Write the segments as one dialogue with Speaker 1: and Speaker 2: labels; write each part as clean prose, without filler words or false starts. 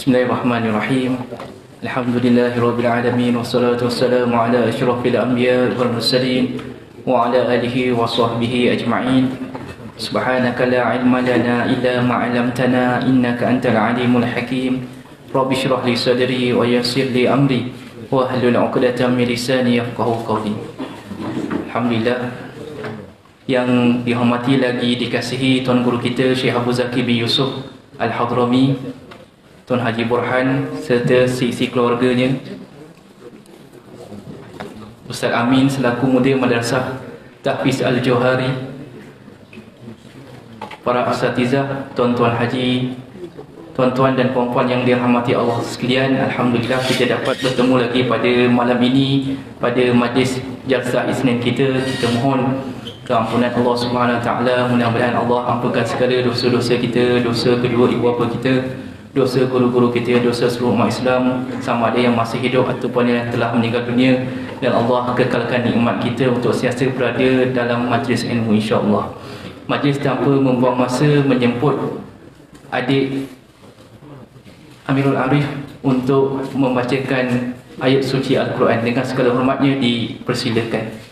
Speaker 1: Bismillahirrahmanirrahim. Alhamdulillahirabbil alamin wassalatu wassalamu ala asyrafil anbiya wal mursalin wa ala alihi wa sahbihi ajma'in. Subhanaka la ilma lana illa ma 'allamtana innaka antal alimul hakim. Rabbi shrah li sadri wa yassir li amri wa hlul 'uqdatam min lisani yafqahu qawli. Alhamdulillah, yang dihormati lagi dikasihi Tuan Guru kita Syekh Abu Zaki bin Yusuf Al-Hadrami, Tuan Haji Burhan serta si keluarganya, Ustaz Amin selaku Mudir Madrasah Tahfiz Al-Johari, para asatizah, tuan-tuan haji, tuan-tuan dan puan-puan yang dirahmati Allah sekalian. Alhamdulillah kita dapat bertemu lagi pada malam ini pada majlis jalsah Isnin kita. Kita mohon keampunan Allah Subhanahu Wa Taala. Mudah-mudahan Allah ampunkan segala dosa-dosa kita, dosa kedua ibu bapa kita, dosa guru-guru kita, dosa seluruh umat Islam, sama ada yang masih hidup ataupun yang telah meninggal dunia. Dan Allah kekalkan nikmat kita untuk sentiasa berada dalam majlis ilmu, insya-Allah. Majlis tanpa membuang masa menjemput adik Amirul Arif untuk membacakan ayat suci Al-Quran. Dengan segala hormatnya dipersilakan.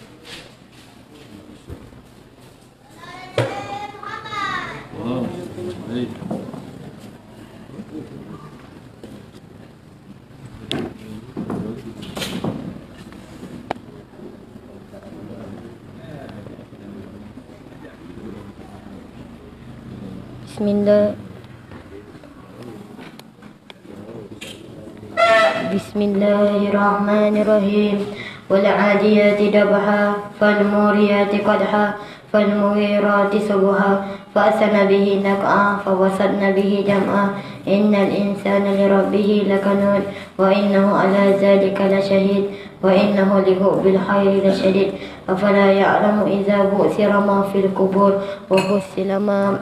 Speaker 2: Bismillahirrahmanirrahim. Wal 'adiyati dabha fal muriyati qadha fal mughirati subha fa asana bihi naq'a fa wasadna bihi jam'a innal insana li rabbih lakanud wa innahu ala zalika lasyahid wa innahu lihubbil khairi lasyadid afala ya'lamu idza bu'thira ma fil qubur wa husila ma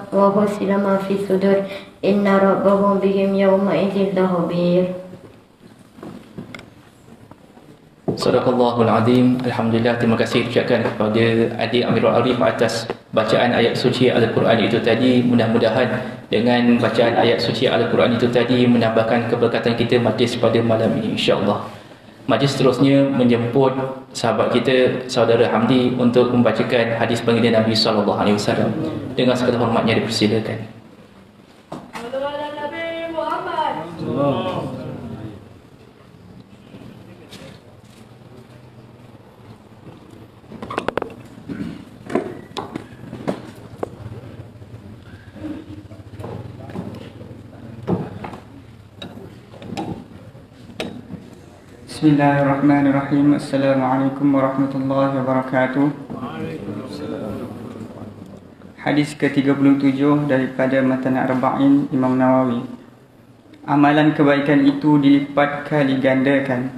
Speaker 2: fi sudur inna rabbahum bihim yawma idzin lahubir.
Speaker 1: Sadaqallahul Azim. Alhamdulillah, terima kasih ucapkan kepada adik Amirul Arif atas bacaan ayat suci Al-Quran itu tadi. Mudah-mudahan dengan bacaan ayat suci Al-Quran itu tadi menambahkan keberkatan kita majlis pada malam ini, insya-Allah. Majlis seterusnya menjemput sahabat kita saudara Hamdi untuk membacakan hadis baginda Nabi sallallahu alaihi wasallam. Dengan segala hormatnya dipersilakan.
Speaker 3: Bismillahirrahmanirrahim. Assalamualaikum warahmatullahi wabarakatuh. Hadis ke-37 daripada Matan Arba'in Imam Nawawi. Amalan kebaikan itu dilipat kali gandakan.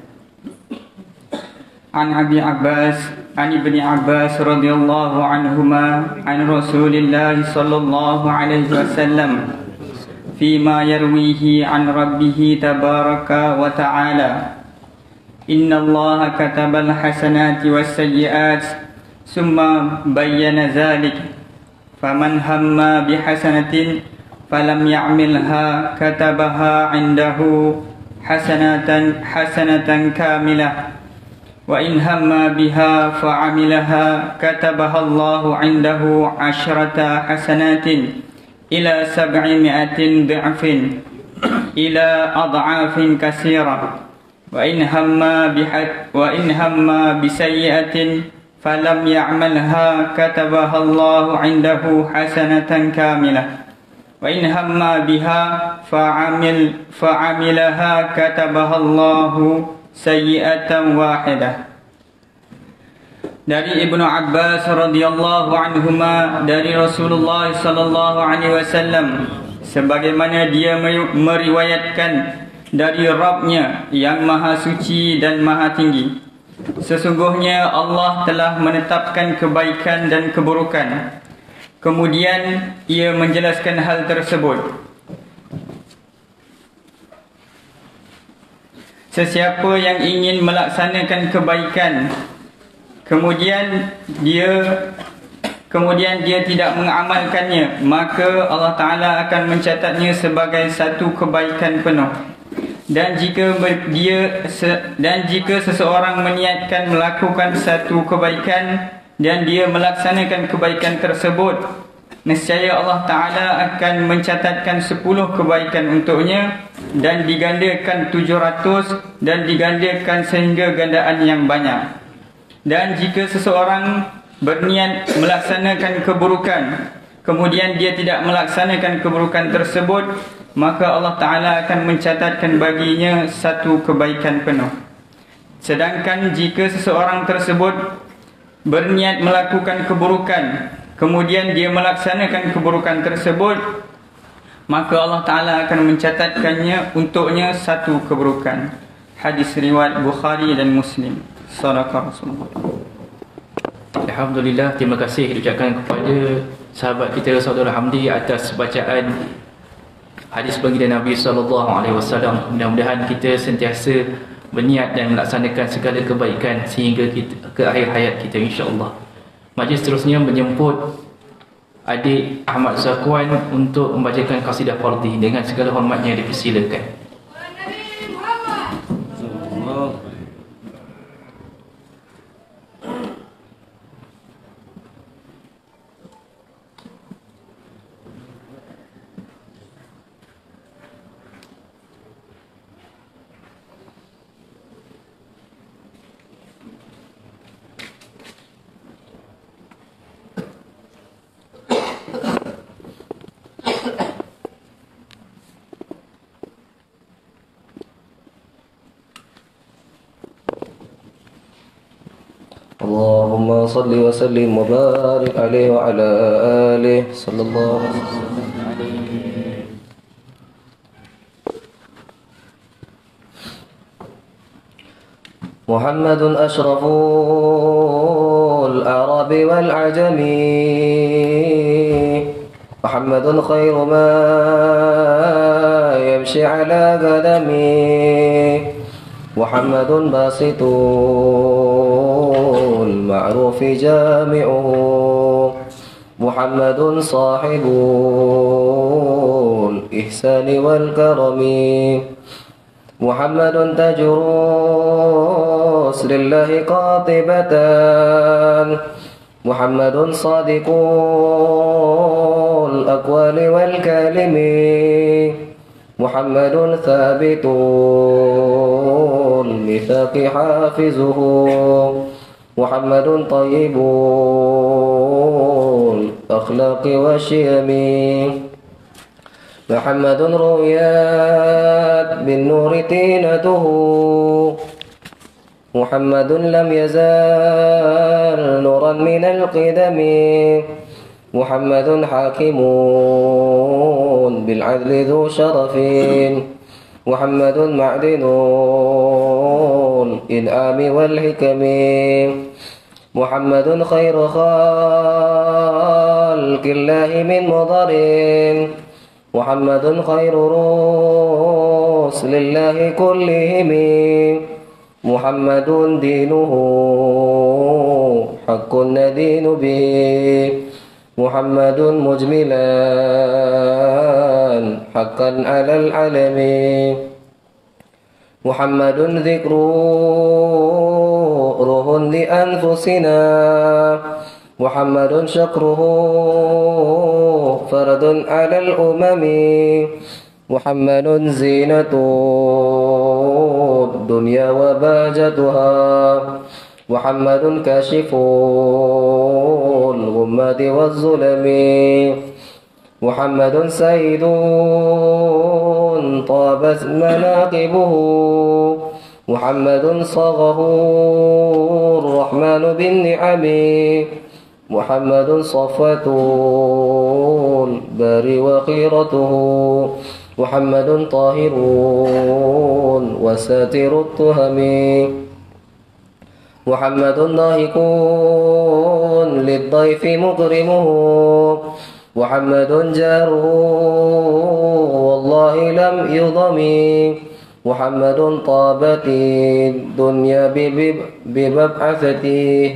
Speaker 3: An Abi Abbas, an Ibni Abbas radhiyallahu anhuma an Rasulillah sallallahu alaihi wasallam fima yarwihi an rabbih tabaraka wa ta'ala. Inna Allah katabal hasanati was sayyiat summa bayyana zalik faman hamma bihasanatin falam ya'milha katabaha indahu hasanatan kamilah wa in hamma biha fa'amilaha katabaha Allahu indahu 'ashrata hasanatin ila 700 dha'fin ila ad'afin katsirah. Wa in hamma bisayyi'atin falam ya'malha katabaha Allahu 'indahu hasanatan kamilah wa in hamma biha fa'amilaha katabaha Allahu sayyi'atan wahidah. Dari Ibnu Abbas radhiyallahu anhuma, dari Rasulullah sallallahu alaihi wasallam, sebagaimana dia meriwayatkan dari Rabb-Nya yang Maha Suci dan Maha Tinggi, sesungguhnya Allah telah menetapkan kebaikan dan keburukan. Kemudian ia menjelaskan hal tersebut. Sesiapa yang ingin melaksanakan kebaikan kemudian dia tidak mengamalkannya, maka Allah Ta'ala akan mencatatnya sebagai satu kebaikan penuh. Dan jika seseorang meniatkan melakukan satu kebaikan dan dia melaksanakan kebaikan tersebut, nescaya Allah Ta'ala akan mencatatkan 10 kebaikan untuknya dan digandakan 700 dan digandakan sehingga gandaan yang banyak. Dan jika seseorang berniat melaksanakan keburukan, kemudian dia tidak melaksanakan keburukan tersebut, maka Allah Ta'ala akan mencatatkan baginya 1 kebaikan penuh. Sedangkan jika seseorang tersebut berniat melakukan keburukan, kemudian dia melaksanakan keburukan tersebut, maka Allah Ta'ala akan mencatatkannya untuknya 1 keburukan. Hadis riwayat Bukhari dan Muslim. Shadaqa Rasulullah.
Speaker 1: Alhamdulillah, terima kasih diucapkan kepada sahabat kita Saudara Hamdi atas bacaan hadis baginda Nabi SAW. Mudah-mudahan kita sentiasa berniat dan melaksanakan segala kebaikan sehingga kita, ke akhir hayat kita, insya-Allah. Majlis seterusnya menjemput adik Ahmad Zakwan untuk membacakan qasidah fardhi. Dengan segala hormatnya dipersilakan.
Speaker 4: اللهم صل وسلم وبارك عليه وعلى آله صلى الله عليه وسلم. محمد أشرف الأعراب والعجم، محمد خير ما يمشي على قدمه، محمد باسط المعروف جامعه، محمد صاحب الإحسان والكرم، محمد تاج رسل الله قاطبة، محمد صادق الأقوال والكلم، محمد ثابت الميثاق حافظه، محمد طيب الأخلاق والشيم، محمد رؤيات بالنور تينته، محمد لم يزال نورا من القدم، محمد حاكم بالعدل ذو شرف، محمد معدن الإنعام والحكم، محمد خير خلق الله من مضر، محمد خير رسل الله كلهم، محمد دينه حق ندين به، محمد مجملا حقا على العالم، محمد ذكره روح لأنفسنا، محمد شكره فرد على الأمم، محمد زينة الدنيا وباجتها، محمد كاشف الغمة والظلم، محمد سيد طابت مناقبه، محمد صاغه الرحمن بالنعم، محمد صفوة البار وخيرته، محمد طاهر وساتر التهم، محمد ضاحك للضيف مكرمه، محمد جاره والله لم يضم، محمد طابت الدنيا بمبعثته،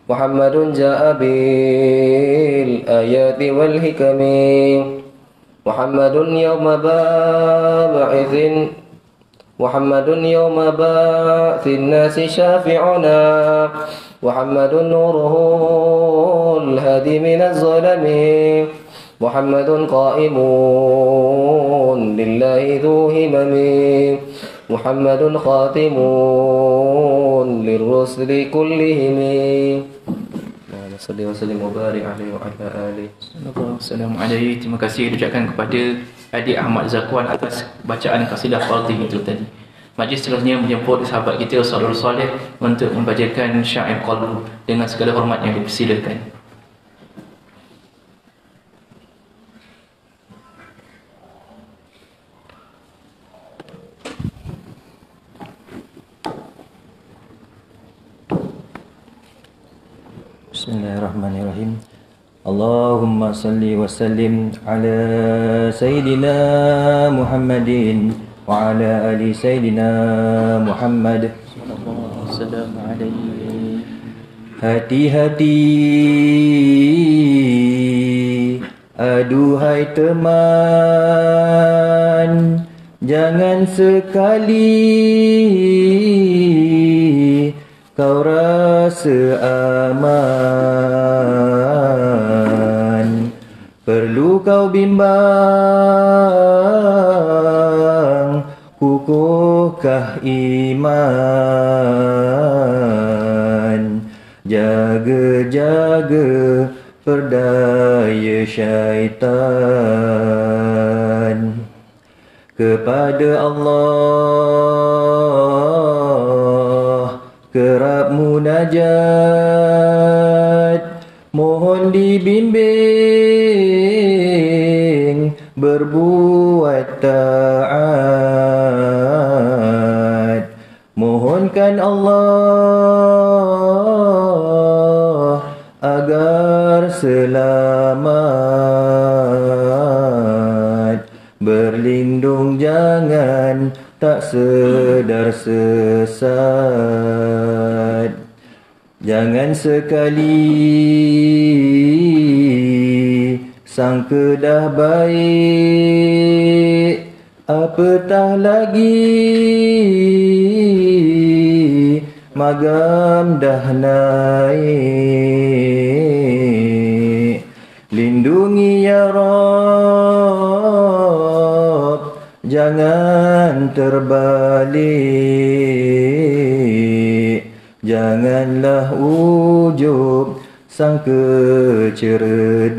Speaker 4: محمد جاء بالآيات والحكم، محمد يوم بابعث محمد يوم بعث الناس شافعنا محمد نوره الهادي من الظلم محمد قائم لله ذو همم محمد خاتم للرسل كلهم اللهم صل وسلم وبارك عليه وعلى آله.
Speaker 1: Assalamualaikum. Terima kasih ucapkan kepada adik Ahmad Zakwan atas bacaan kasidah fardhi itu tadi. Majlis seterusnya menjemput sahabat kita Sallallahu Soleh untuk membacakan syair qalbu dengan segala hormat yang dipersilakan.
Speaker 5: Bismillahirrahmanirrahim. Allahumma salli wa sallim ala Sayyidina Muhammadin wa ala ali Sayyidina Muhammad.
Speaker 1: Assalamualaikum.
Speaker 5: Hati-hati, aduhai teman, jangan sekali kau rasa aman. Perlu kau bimbang, kukuhkah iman. Jaga-jaga perdaya syaitan. Kepada Allah kerap munajat, mohon dibimbing berbuat taat. Mohonkan Allah agar selamat, berlindung jangan tak sedar sesat. Jangan sekali sangka dah baik, apatah lagi magam dah naik. Lindungi ya Rabb, jangan terbalik. Janganlah ujub sangka cerdik.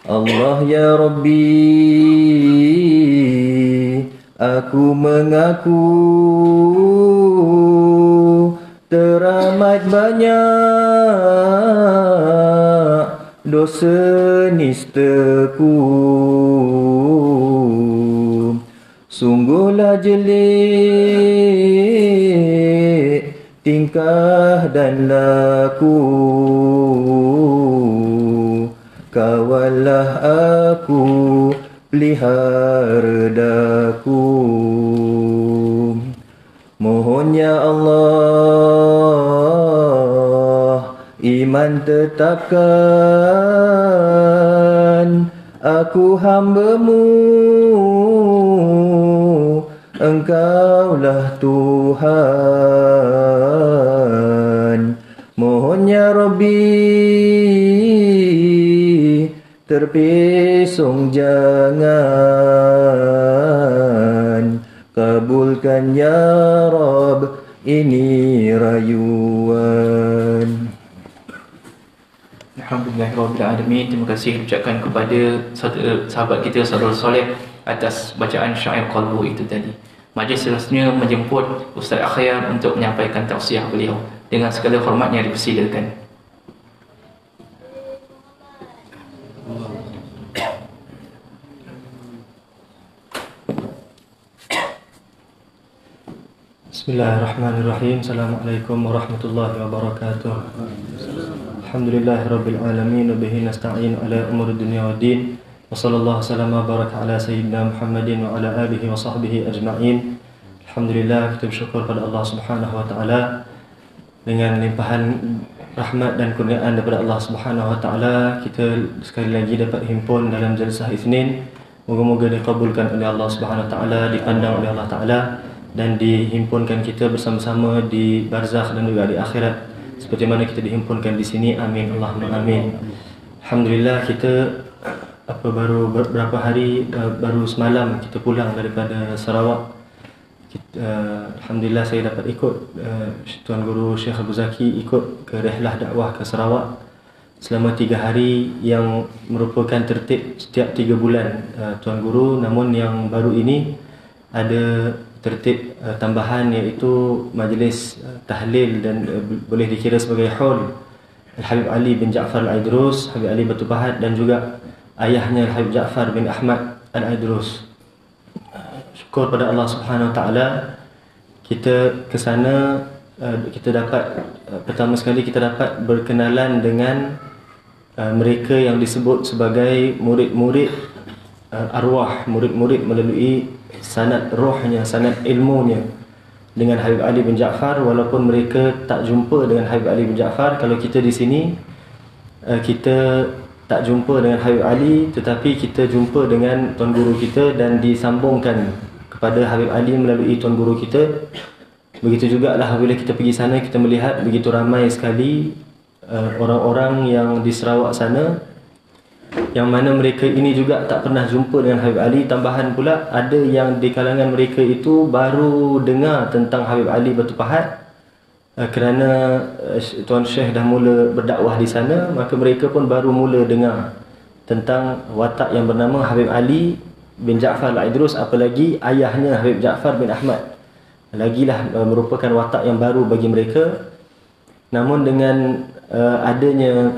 Speaker 5: Allah ya Rabbi, aku mengaku teramat banyak dosa nistaku. Sungguhlah jelek tingkah dan laku. Kawallah aku, pelihara daku. Mohon ya Allah, iman tetapkan aku hamba-Mu. Engkaulah Tuhan. Mohon ya Rabbi, terpesong jangan. Kabulkan ya Rabb, ini rayuan.
Speaker 1: Alhamdulillahirrahmanirrahim. Terima kasih ucapkan kepada sahabat kita Sallallahu Soleh atas bacaan syair qalbu itu tadi. Majlis seterusnya menjemput Ustaz Akhyar untuk menyampaikan tausiah beliau dengan segala hormatnya dipersilakan.
Speaker 5: Bismillahirrahmanirrahim. Assalamualaikum warahmatullahi wabarakatuh. Alhamdulillahirabbil alamin wa bihi nasta'in ala umuri dunya waddin. Wa sallallahu sallama baraka ala sayyidina Muhammadin wa ala alihi wa sahbihi ajma'in. Alhamdulillah, kita bersyukur pada Allah Subhanahu wa taala dengan limpahan rahmat dan kurniaan daripada Allah Subhanahu wa taala, kita sekali lagi dapat himpun dalam jalsah Isnin Moga-moga dikabulkan oleh Allah Subhanahu Wa Taala, dipandang oleh Allah Taala, dan dihimpunkan kita bersama-sama di barzakh dan juga di akhirat seperti mana kita dihimpunkan di sini. Amin Allahumma amin. Alhamdulillah, kita baru beberapa hari, baru semalam kita pulang daripada Sarawak. Alhamdulillah saya dapat ikut Tuan Guru Syekh Abu Zaki ikut ke rihlah dakwah ke Sarawak selama 3 hari yang merupakan tertib setiap 3 bulan Tuan Guru. Namun yang baru ini ada tertib tambahan, iaitu majlis tahlil dan boleh dikira sebagai haul Al-Habib Ali bin Ja'far Al-Aidrus, Habib Ali Batu Pahat, dan juga ayahnya Al-Habib Ja'far bin Ahmad Al-Aidrus. Syukur pada Allah Subhanahu Wa Taala, kita ke sana, kita dapat pertama sekali kita dapat berkenalan dengan mereka yang disebut sebagai murid-murid arwah, murid-murid melalui sanad rohnya, sanad ilmunya dengan Habib Ali bin Ja'far. Walaupun mereka tak jumpa dengan Habib Ali bin Ja'far, kalau kita di sini kita tak jumpa dengan Habib Ali, tetapi kita jumpa dengan Tuan Guru kita dan disambungkan kepada Habib Ali melalui Tuan Guru kita. Begitu juga lah bila kita pergi sana, kita melihat begitu ramai sekali orang-orang yang di Sarawak sana, yang mana mereka ini juga tak pernah jumpa dengan Habib Ali. Tambahan pula, ada yang di kalangan mereka itu baru dengar tentang Habib Ali Batu Pahat kerana Tuan Syekh dah mula berdakwah di sana, maka mereka pun baru mula dengar tentang watak yang bernama Habib Ali bin Ja'far Al-Aidrus, apalagi ayahnya Habib Ja'far bin Ahmad. Lagilah merupakan watak yang baru bagi mereka. Namun dengan adanya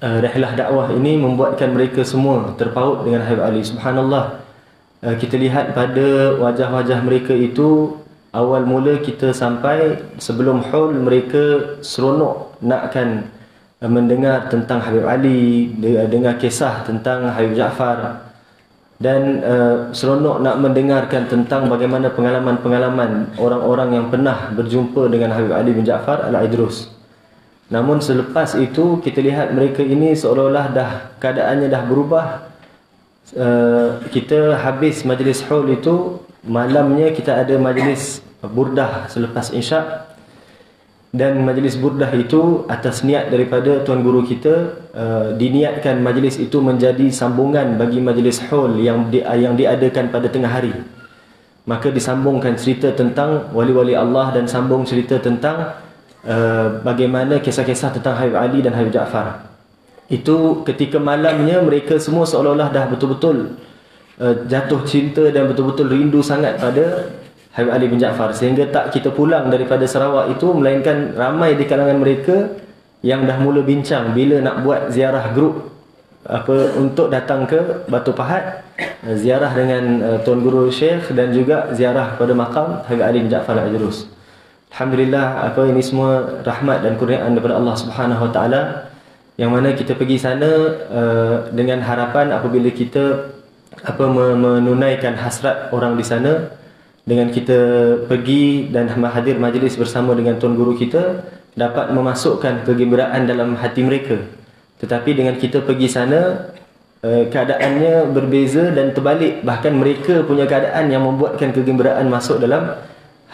Speaker 5: rihlah dakwah ini membuatkan mereka semua terpaut dengan Habib Ali. Subhanallah, kita lihat pada wajah-wajah mereka itu, awal mula kita sampai, sebelum haul mereka seronok nakkan mendengar tentang Habib Ali, dengar kisah tentang Habib Ja'far, dan seronok nak mendengarkan tentang bagaimana pengalaman-pengalaman orang-orang yang pernah berjumpa dengan Habib Ali bin Ja'far Al-Aidrus. Namun selepas itu kita lihat mereka ini seolah-olah keadaannya dah berubah. Kita habis majlis haul itu, malamnya kita ada majlis burdah selepas isyak, dan majlis burdah itu atas niat daripada Tuan Guru kita, diniatkan majlis itu menjadi sambungan bagi majlis haul yang diadakan pada tengah hari. Maka disambungkan cerita tentang wali-wali Allah dan sambung cerita tentang bagaimana kisah-kisah tentang Habib Ali dan Habib Ja'far. Itu ketika malamnya mereka semua seolah-olah dah betul-betul jatuh cinta dan betul-betul rindu sangat pada Habib Ali bin Ja'far, sehingga tak kita pulang daripada Sarawak itu, melainkan ramai di kalangan mereka yang dah mula bincang bila nak buat ziarah grup untuk datang ke Batu Pahat, ziarah dengan Tuan Guru Syekh, dan juga ziarah pada makam Habib Ali bin Ja'far Al-Aidrus. Alhamdulillah, ini semua rahmat dan kurniaan daripada Allah Subhanahu Wa Taala, yang mana kita pergi sana dengan harapan apabila kita menunaikan hasrat orang di sana, dengan kita pergi dan hadir majlis bersama dengan Tuan Guru kita, dapat memasukkan kegembiraan dalam hati mereka. Tetapi dengan kita pergi sana, keadaannya berbeza dan terbalik. Bahkan mereka punya keadaan yang membuatkan kegembiraan masuk dalam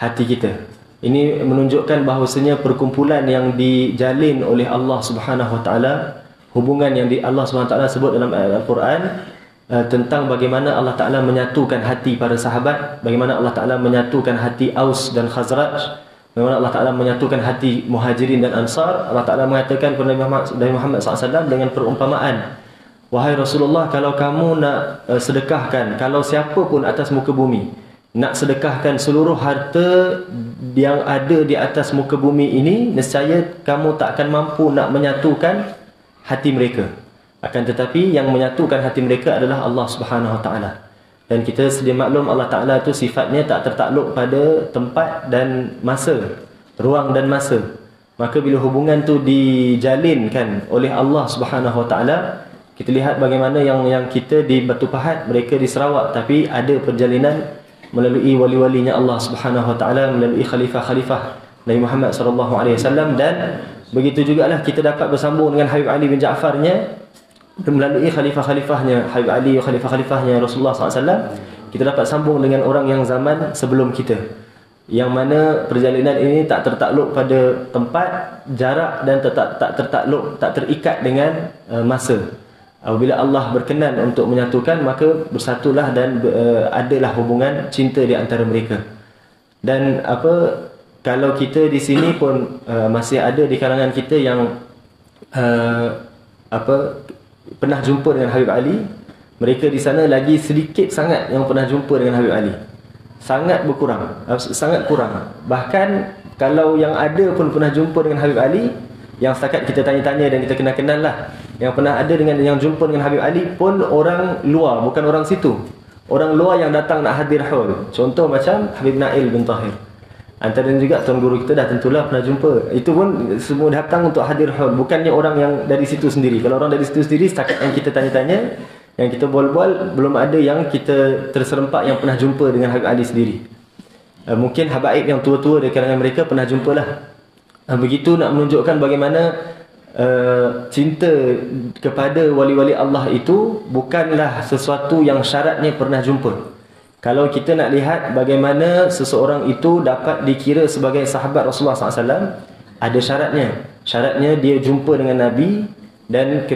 Speaker 5: hati kita. Ini menunjukkan bahawasanya perkumpulan yang dijalin oleh Allah Subhanahu Wa Taala, hubungan yang Allah Subhanahu Wa Taala sebut dalam ayat Al-Quran tentang bagaimana Allah Ta'ala menyatukan hati para sahabat, bagaimana Allah Ta'ala menyatukan hati Aus dan Khazraj, bagaimana Allah Ta'ala menyatukan hati Muhajirin dan Ansar. Allah Ta'ala mengatakan kepada Nabi Muhammad SAW dengan perumpamaan, wahai Rasulullah, kalau kamu nak sedekahkan, kalau siapa pun atas muka bumi nak sedekahkan seluruh harta yang ada di atas muka bumi ini, nescaya kamu tak akan mampu nak menyatukan hati mereka. Akan tetapi yang menyatukan hati mereka adalah Allah Subhanahu Wa Taala. Dan kita sedia maklum Allah Ta'ala itu sifatnya tak tertakluk pada tempat dan masa, ruang dan masa. Maka bila hubungan tu dijalinkan oleh Allah Subhanahu Wa Taala, kita lihat bagaimana yang kita di Batu Pahat, mereka di Sarawak, tapi ada perjalinan melalui wali-walinya Allah Subhanahu Wa Taala, melalui khalifah-khalifah Nabi Muhammad SAW, dan begitu jugalah kita dapat bersambung dengan Habib Ali bin Ja'farnya melalui khalifah-khalifahnya Habib Ali, khalifah-khalifahnya Rasulullah SAW, kita dapat sambung dengan orang yang zaman sebelum kita, yang mana perjalanan ini tak tertakluk pada tempat, jarak, dan tak tertakluk, tak terikat dengan masa. Apabila Allah berkenan untuk menyatukan, maka bersatulah dan adalah hubungan cinta di antara mereka. Dan kalau kita di sini pun masih ada di kalangan kita yang pernah jumpa dengan Habib Ali, mereka di sana lagi sedikit sangat yang pernah jumpa dengan Habib Ali. Sangat berkurang, sangat kurang. Bahkan kalau yang ada pun pernah jumpa dengan Habib Ali, yang setakat kita tanya-tanya dan kita kenal-kenal lah, yang pernah ada dengan yang jumpa dengan Habib Ali pun orang luar, bukan orang situ. Orang luar yang datang nak hadir haul. Contoh macam Habib Nail bin Tahir. Antara juga tuan guru kita dah tentulah pernah jumpa. Itu pun semua datang untuk hadir haul, bukannya orang yang dari situ sendiri. Kalau orang dari situ sendiri, setakat yang kita tanya-tanya, yang kita bual-bual, belum ada yang kita terserempak yang pernah jumpa dengan Habib Ali sendiri. Mungkin habaib yang tua-tua dari kalangan mereka pernah jumpalah. Begitu nak menunjukkan bagaimana cinta kepada wali-wali Allah itu bukanlah sesuatu yang syaratnya pernah jumpa. Kalau kita nak lihat bagaimana seseorang itu dapat dikira sebagai sahabat Rasulullah SAW, ada syaratnya. Syaratnya dia jumpa dengan Nabi, dan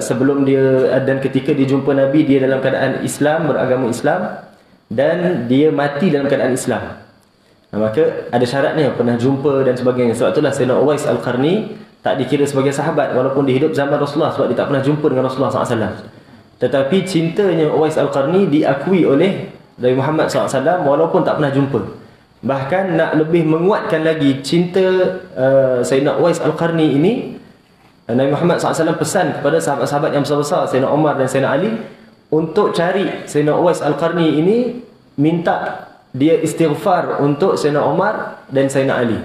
Speaker 5: sebelum dia dan ketika dia jumpa Nabi, dia dalam keadaan Islam, beragama Islam, dan dia mati dalam keadaan Islam. Maka ada syaratnya, pernah jumpa dan sebagainya. Sebab itulah Sayyidina Uwais Al-Qarni tak dikira sebagai sahabat walaupun dia hidup zaman Rasulullah, sebab dia tak pernah jumpa dengan Rasulullah SAW. Tetapi cintanya Uwais Al-Qarni diakui oleh Nabi Muhammad SAW walaupun tak pernah jumpa. Bahkan nak lebih menguatkan lagi cinta Sayyidina Uwais Al-Qarni ini, Nabi Muhammad SAW pesan kepada sahabat-sahabat yang besar-besar, Sayyidina Umar dan Sayyidina Ali, untuk cari Sayyidina Uwais Al-Qarni ini, minta dia istighfar untuk Sayyidina Umar dan Sayyidina Ali.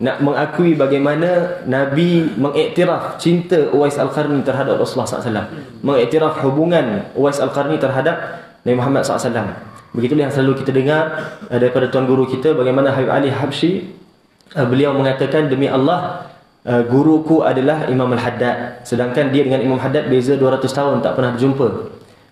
Speaker 5: Nak mengakui bagaimana Nabi mengiktiraf cinta Uwais Al-Qarni terhadap Rasulullah SAW, mengiktiraf hubungan Uwais Al-Qarni terhadap Nabi Muhammad SAW. Begitulah yang selalu kita dengar daripada tuan guru kita, bagaimana Habib Ali Habsyi, beliau mengatakan, demi Allah, guruku adalah Imam Al-Haddad, sedangkan dia dengan Imam Haddad beza 200 tahun, tak pernah berjumpa.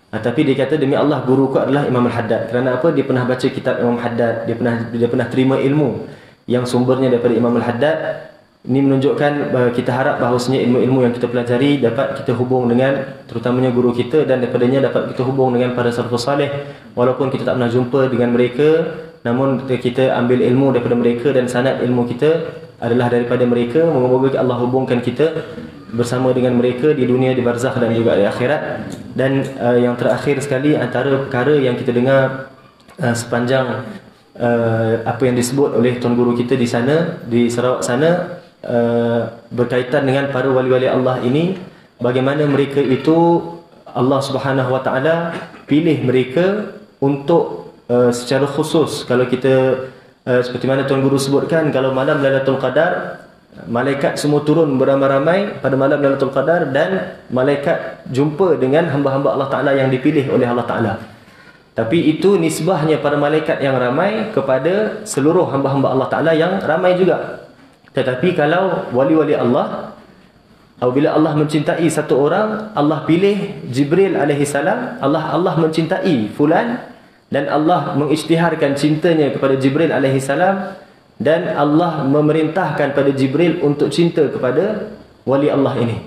Speaker 5: Tapi dia kata, demi Allah, guruku adalah Imam Al-Haddad. Kerana apa? Dia pernah baca kitab Imam Haddad, dia pernah terima ilmu yang sumbernya daripada Imam Al-Haddad. Ini menunjukkan kita harap bahawasanya ilmu-ilmu yang kita pelajari dapat kita hubung dengan terutamanya guru kita, dan daripadanya dapat kita hubung dengan para salafus salih. Walaupun kita tak pernah jumpa dengan mereka, namun kita ambil ilmu daripada mereka, dan sanad ilmu kita adalah daripada mereka. Moga-moga Allah hubungkan kita bersama dengan mereka di dunia, di barzakh, dan juga di akhirat. Dan yang terakhir sekali, antara perkara yang kita dengar sepanjang apa yang disebut oleh tuan guru kita di sana, di Sarawak sana, berkaitan dengan para wali-wali Allah ini, bagaimana mereka itu Allah Subhanahu Wa Taala pilih mereka untuk secara khusus. Kalau kita seperti mana tuan guru sebutkan, kalau malam Lailatul Qadar, malaikat semua turun beramai-ramai pada malam Lailatul Qadar, dan malaikat jumpa dengan hamba-hamba Allah Ta'ala yang dipilih oleh Allah Ta'ala. Tapi itu nisbahnya para malaikat yang ramai kepada seluruh hamba-hamba Allah Ta'ala yang ramai juga. Tetapi kalau wali-wali Allah, apabila Allah mencintai satu orang, Allah pilih Jibril alaihissalam. Allah mencintai fulan, dan Allah mengisytiharkan cintanya kepada Jibril alaihissalam, dan Allah memerintahkan pada Jibril untuk cinta kepada wali Allah ini.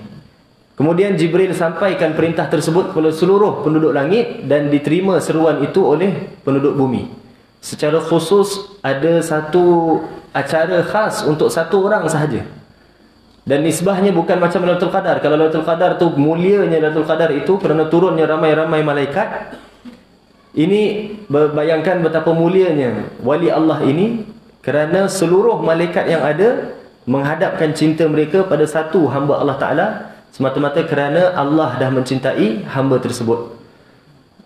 Speaker 5: Kemudian Jibril sampaikan perintah tersebut kepada seluruh penduduk langit, dan diterima seruan itu oleh penduduk bumi. Secara khusus ada satu acara khas untuk satu orang sahaja. Dan nisbahnya bukan macam Lailatul Qadar. Kalau Lailatul Qadar tu mulianya Lailatul Qadar itu kerana turunnya ramai-ramai malaikat. Ini bayangkan betapa mulianya wali Allah ini, kerana seluruh malaikat yang ada menghadapkan cinta mereka pada satu hamba Allah Ta'ala, semata-mata kerana Allah dah mencintai hamba tersebut.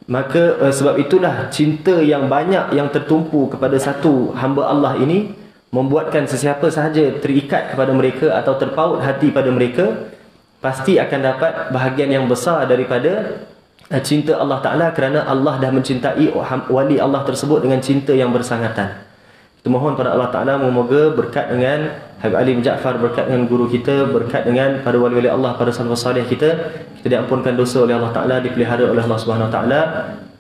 Speaker 5: Maka sebab itulah cinta yang banyak yang tertumpu kepada satu hamba Allah ini membuatkan sesiapa sahaja terikat kepada mereka atau terpaut hati pada mereka, pasti akan dapat bahagian yang besar daripada cinta Allah Ta'ala, kerana Allah dah mencintai wali Allah tersebut dengan cinta yang bersangatan. Kita mohon pada Allah Ta'ala, memoga berkat dengan Habib Ali bin Ja'far, berkat dengan guru kita, berkat dengan para wali-wali Allah, para salafus salih kita diampunkan dosa oleh Allah Ta'ala, dipelihara oleh Allah Subhanahu Wa Ta'ala.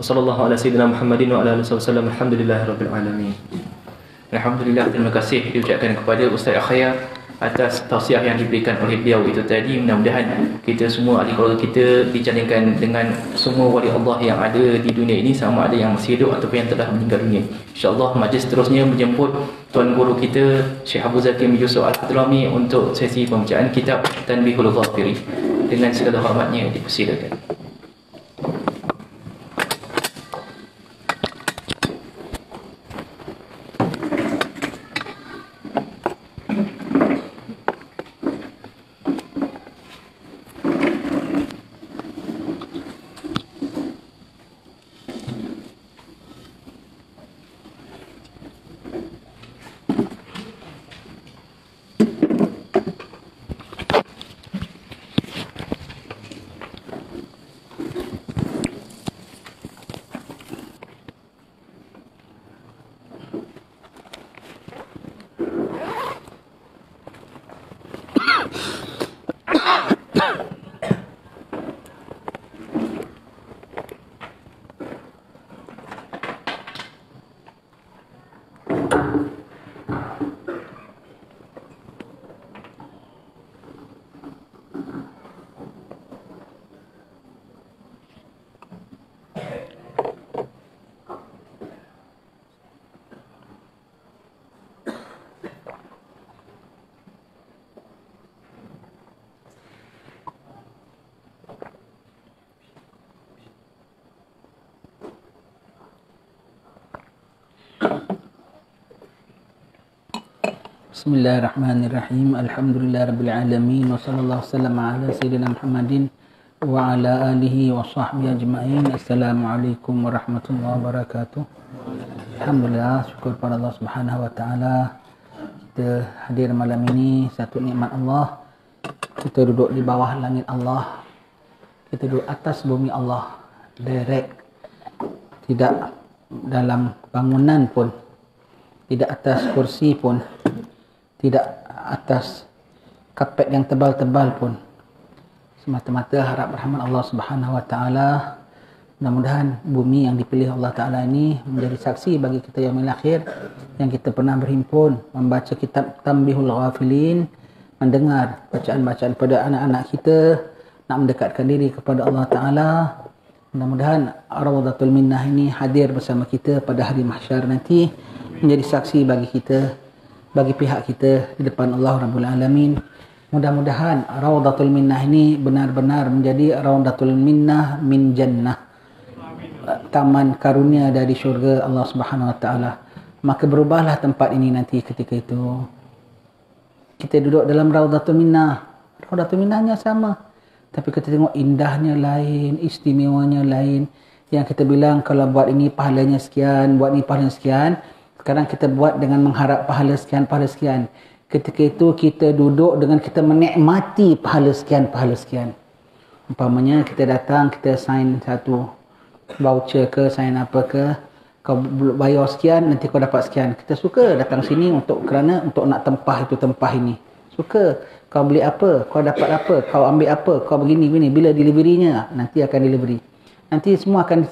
Speaker 5: Wassallallahu ala sayyidina Muhammadin wa ala alihi wasallam. Alhamdulillahirabbil alamin.
Speaker 1: Alhamdulillah, terima kasih diucapkan kepada Ustaz Akhyar atas tausiah yang diberikan oleh beliau itu tadi. Mudah-mudahan kita semua, ahli keluarga kita, dijalinkan dengan semua wali Allah yang ada di dunia ini, sama ada yang masih hidup ataupun yang telah meninggal dunia. InsyaAllah majlis seterusnya menjemput Tuan Guru kita Syekh Abu Zakir bin Yusuf Al-Hadrami untuk sesi pembacaan kitab Tanbihul Ghafiri. Dengan segala hormatnya dipersilakan.
Speaker 6: Bismillahirrahmanirrahim. Alhamdulillahirabbil alamin wa sallallahu wasallam ala sayyidina Muhammadin wa ala alihi wa sahbihi ajma'in. Assalamualaikum warahmatullahi wabarakatuh. Alhamdulillah, syukur pada Allah Subhanahu wa taala. Kita hadir malam ini satu nikmat Allah. Kita duduk di bawah langit Allah. Kita duduk atas bumi Allah, direct. Tidak dalam bangunan pun, tidak atas kursi pun, tidak atas kapet yang tebal-tebal pun. Semata-mata harap rahmat Allah Subhanahu wa taala. Mudah-mudahan bumi yang dipilih Allah Taala ini menjadi saksi bagi kita yaumil akhir, yang kita pernah berhimpun membaca kitab Tanbihul Ghafilin, mendengar bacaan-bacaan pada anak-anak kita, nak mendekatkan diri kepada Allah Taala. Mudah-mudahan Rawdatul Minnah ini hadir bersama kita pada hari mahsyar nanti, menjadi saksi bagi kita, bagi pihak kita di depan Allah Rabbul Alamin. Mudah-mudahan Rawdatul Minnah ini benar-benar menjadi Rawdatul Minnah min Jannah, taman karunia dari syurga Allah Subhanahu wa taala. Maka berubahlah tempat ini nanti ketika itu. Kita duduk dalam Rawdatul Minnah. Rawdatul Minnahnya sama, tapi kita tengok indahnya lain, istimewanya lain. Yang kita bilang kalau buat ini pahalanya sekian, buat ini pahalanya sekian. Sekarang kita buat dengan mengharap pahala sekian, pahala sekian. Ketika itu kita duduk dengan kita menikmati pahala sekian, pahala sekian. Umpamanya kita datang, kita sign satu voucher ke, sign apa ke, kau bayar sekian, nanti kau dapat sekian. Kita suka datang sini kerana untuk nak tempah itu, tempah ini. Suka. Kau beli apa, kau dapat apa, kau ambil apa, kau begini. Bila deliverynya, nanti akan delivery. Nanti semua akan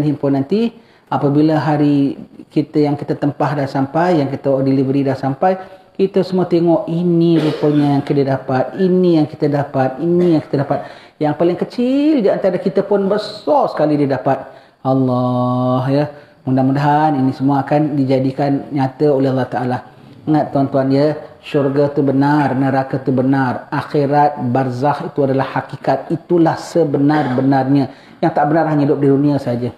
Speaker 6: dihimpun nanti. Apabila hari kita yang kita tempah dah sampai, yang kita delivery dah sampai, kita semua tengok ini rupanya yang kita dapat, ini yang kita dapat, ini yang kita dapat. Yang paling kecil di antara kita pun besar sekali dia dapat. Allah ya. Mudah-mudahan ini semua akan dijadikan nyata oleh Allah Ta'ala. Ingat tuan-tuan ya, syurga itu benar, neraka itu benar, akhirat, barzakh itu adalah hakikat. Itulah sebenar-benarnya. Yang tak benar hanya hidup di dunia saja.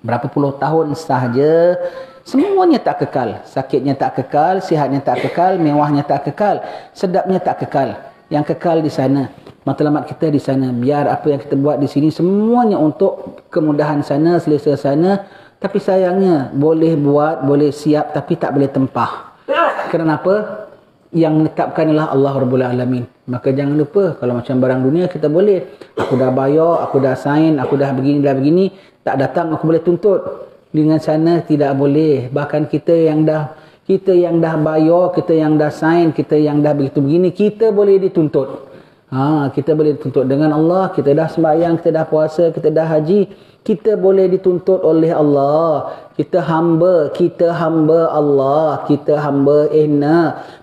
Speaker 6: Berapa puluh tahun sahaja, semuanya tak kekal. Sakitnya tak kekal, sihatnya tak kekal, mewahnya tak kekal, sedapnya tak kekal. Yang kekal di sana, matlamat kita di sana. Biar apa yang kita buat di sini semuanya untuk kemudahan sana, selesa sana. Tapi sayangnya boleh buat, boleh siap, tapi tak boleh tempah. Kenapa? Yang menetapkan ialah Allah Rabbul Alamin. Maka jangan lupa, kalau macam barang dunia kita boleh, aku dah bayar, aku dah sign, aku dah begini, tak datang aku boleh tuntut. Dengan sana tidak boleh. Bahkan kita yang dah Kita yang dah bayar, kita yang dah sign, kita yang dah begitu begini, kita boleh dituntut. Kita boleh dituntut dengan Allah. Kita dah sembahyang, kita dah puasa, kita dah haji, kita boleh dituntut oleh Allah. Kita hamba Allah, kita hamba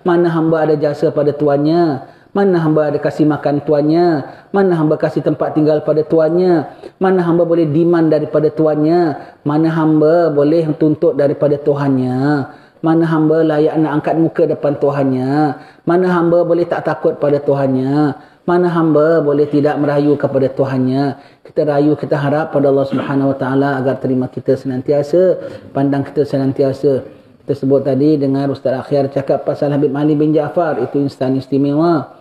Speaker 6: mana hamba ada jasa pada tuannya, mana hamba ada kasih makan tuannya, mana hamba kasih tempat tinggal pada tuannya, mana hamba boleh demand daripada tuannya, mana hamba boleh tuntut daripada Tuhannya, mana hamba layak nak angkat muka depan Tuhannya, mana hamba boleh tak takut pada Tuhannya, mana hamba boleh tidak merayu kepada Tuhannya. Kita rayu, kita harap pada Allah Subhanahu Wa Taala agar terima kita senantiasa, pandang kita senantiasa. Kita sebut tadi dengar Ustaz Akhir cakap pasal Habib Ali bin Jaafar, itu insan istimewa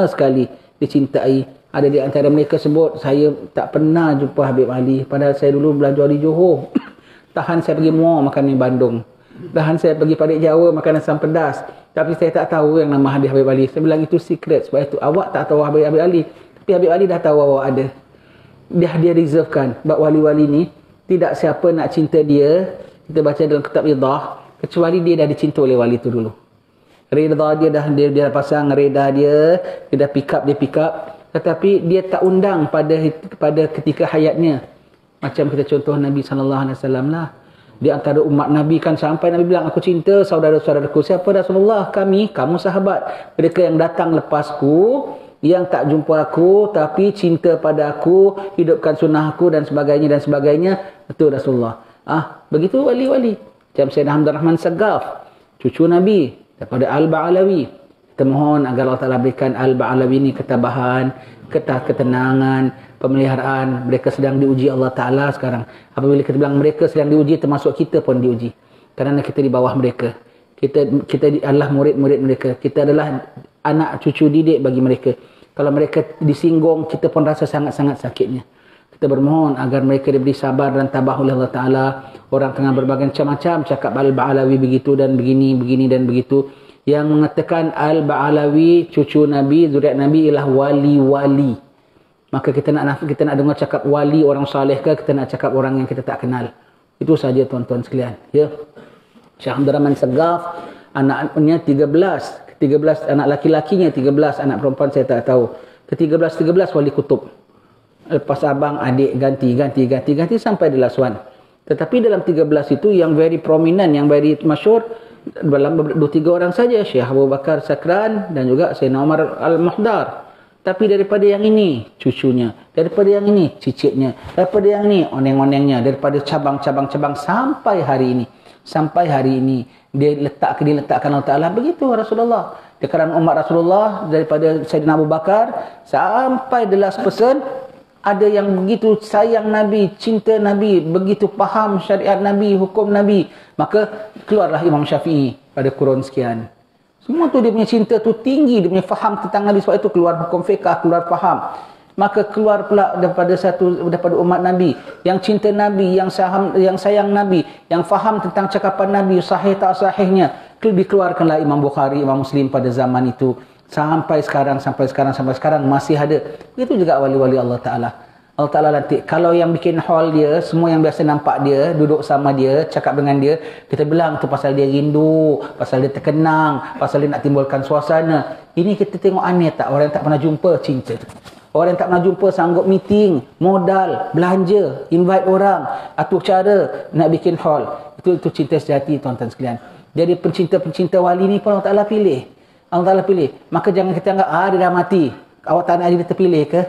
Speaker 6: sekali, dicintai. Ada di antara mereka sebut, saya tak pernah jumpa Habib Ali, padahal saya dulu belajar di Johor. Tahan saya pergi Muar makan mi Bandung, tahan saya pergi Padik Jawa makan asam pedas, tapi saya tak tahu yang nama Habib Ali. Saya bilang itu secret, sebab itu awak tak tahu Habib Ali, tapi Habib Ali dah tahu awak ada. Dia reservekan. Sebab wali-wali ni tidak siapa nak cinta dia. Kita baca dalam kitab Ridah, kecuali dia dah dicinta oleh wali tu dulu. Ridah dia dah pasang reda dia dah pick up, tetapi dia tak undang pada ketika hayatnya. Macam kita contoh Nabi SAW lah. Di antara umat Nabi kan sampai Nabi bilang, aku cinta saudara-saudaraku. Siapa? Rasulullah. Kamu sahabat. Mereka yang datang lepasku, yang tak jumpa aku tapi cinta pada aku, hidupkan sunnah aku dan sebagainya. Betul Rasulullah. Begitu wali-wali. Macam Sayyidina Hamdan Rahman Sagaf, cucu Nabi daripada Al-Ba'alawi. Kita mohon agar Allah Ta'ala berikan Al-Ba'alawi ni ketabahan, ketenangan, pemeliharaan. Mereka sedang diuji Allah Ta'ala sekarang. Apabila kita bilang mereka sedang diuji, termasuk kita pun diuji. Kerana kita di bawah mereka. Kita adalah murid-murid mereka. Kita adalah anak cucu didik bagi mereka. Kalau mereka disinggung, kita pun rasa sangat-sangat sakitnya. Kita bermohon agar mereka diberi sabar dan tabah oleh Allah Ta'ala. Orang tengah berbagai macam-macam cakap Al-Ba'alawi begitu dan begini dan begitu. Yang mengatakan Al-Ba'alawi cucu Nabi, zuriat Nabi ialah wali-wali. Maka kita nak dengar cakap wali orang saleh ke, kita nak cakap orang yang kita tak kenal. Itu saja tuan-tuan sekalian. Ya. Syekh Hamdan Rahman Sagaf, anaknya 13 anak laki-lakinya 13, anak perempuan saya tak tahu. Ke-13 wali kutub. Lepas abang, adik ganti sampai di last one. Tetapi dalam 13 itu yang very prominent, yang very masyhur dalam 2-3 orang saja, Syekh Abu Bakar Sakran dan juga Sayyidina Umar Al-Muhdar. Tapi daripada yang ini cucunya, daripada yang ini cicitnya, daripada yang ini oneng-onengnya, daripada cabang-cabang sampai hari ini dia diletakkan Allah Ta'ala. Begitu Rasulullah. Di kalangan umat Rasulullah, daripada Sayyidina Abu Bakar sampai the last person, ada yang begitu sayang Nabi, cinta Nabi, begitu faham syariat Nabi, hukum Nabi. Maka keluarlah Imam Syafi'i pada kurun sekian. Semua tu dia punya cinta tu tinggi, dia punya faham tentang Nabi. Sebab itu keluar hukum fiqah, keluar faham. Maka keluar pula daripada umat Nabi yang cinta Nabi, yang sayang Nabi, yang faham tentang cakapan Nabi, sahih tak sahihnya. Dikeluarkanlah Imam Bukhari, Imam Muslim pada zaman itu. Sampai sekarang masih ada. Begitu juga wali-wali Allah Ta'ala. Allah Ta'ala nanti, kalau yang bikin hall dia, semua yang biasa nampak dia, duduk sama dia, cakap dengan dia, kita bilang tu pasal dia rindu, pasal dia terkenang, pasal dia nak timbulkan suasana. Ini kita tengok aneh tak? Orang yang tak pernah jumpa cinta tu. Orang yang tak pernah jumpa sanggup meeting, modal, belanja, invite orang, atur cara nak bikin hall. Itu cinta sejati tuan-tuan sekalian. Jadi pencinta wali ni pun Allah Ta'ala pilih. Allah Ta'ala pilih. Maka jangan kita anggap, dia dah mati. Awak tak nak dia terpilih ke?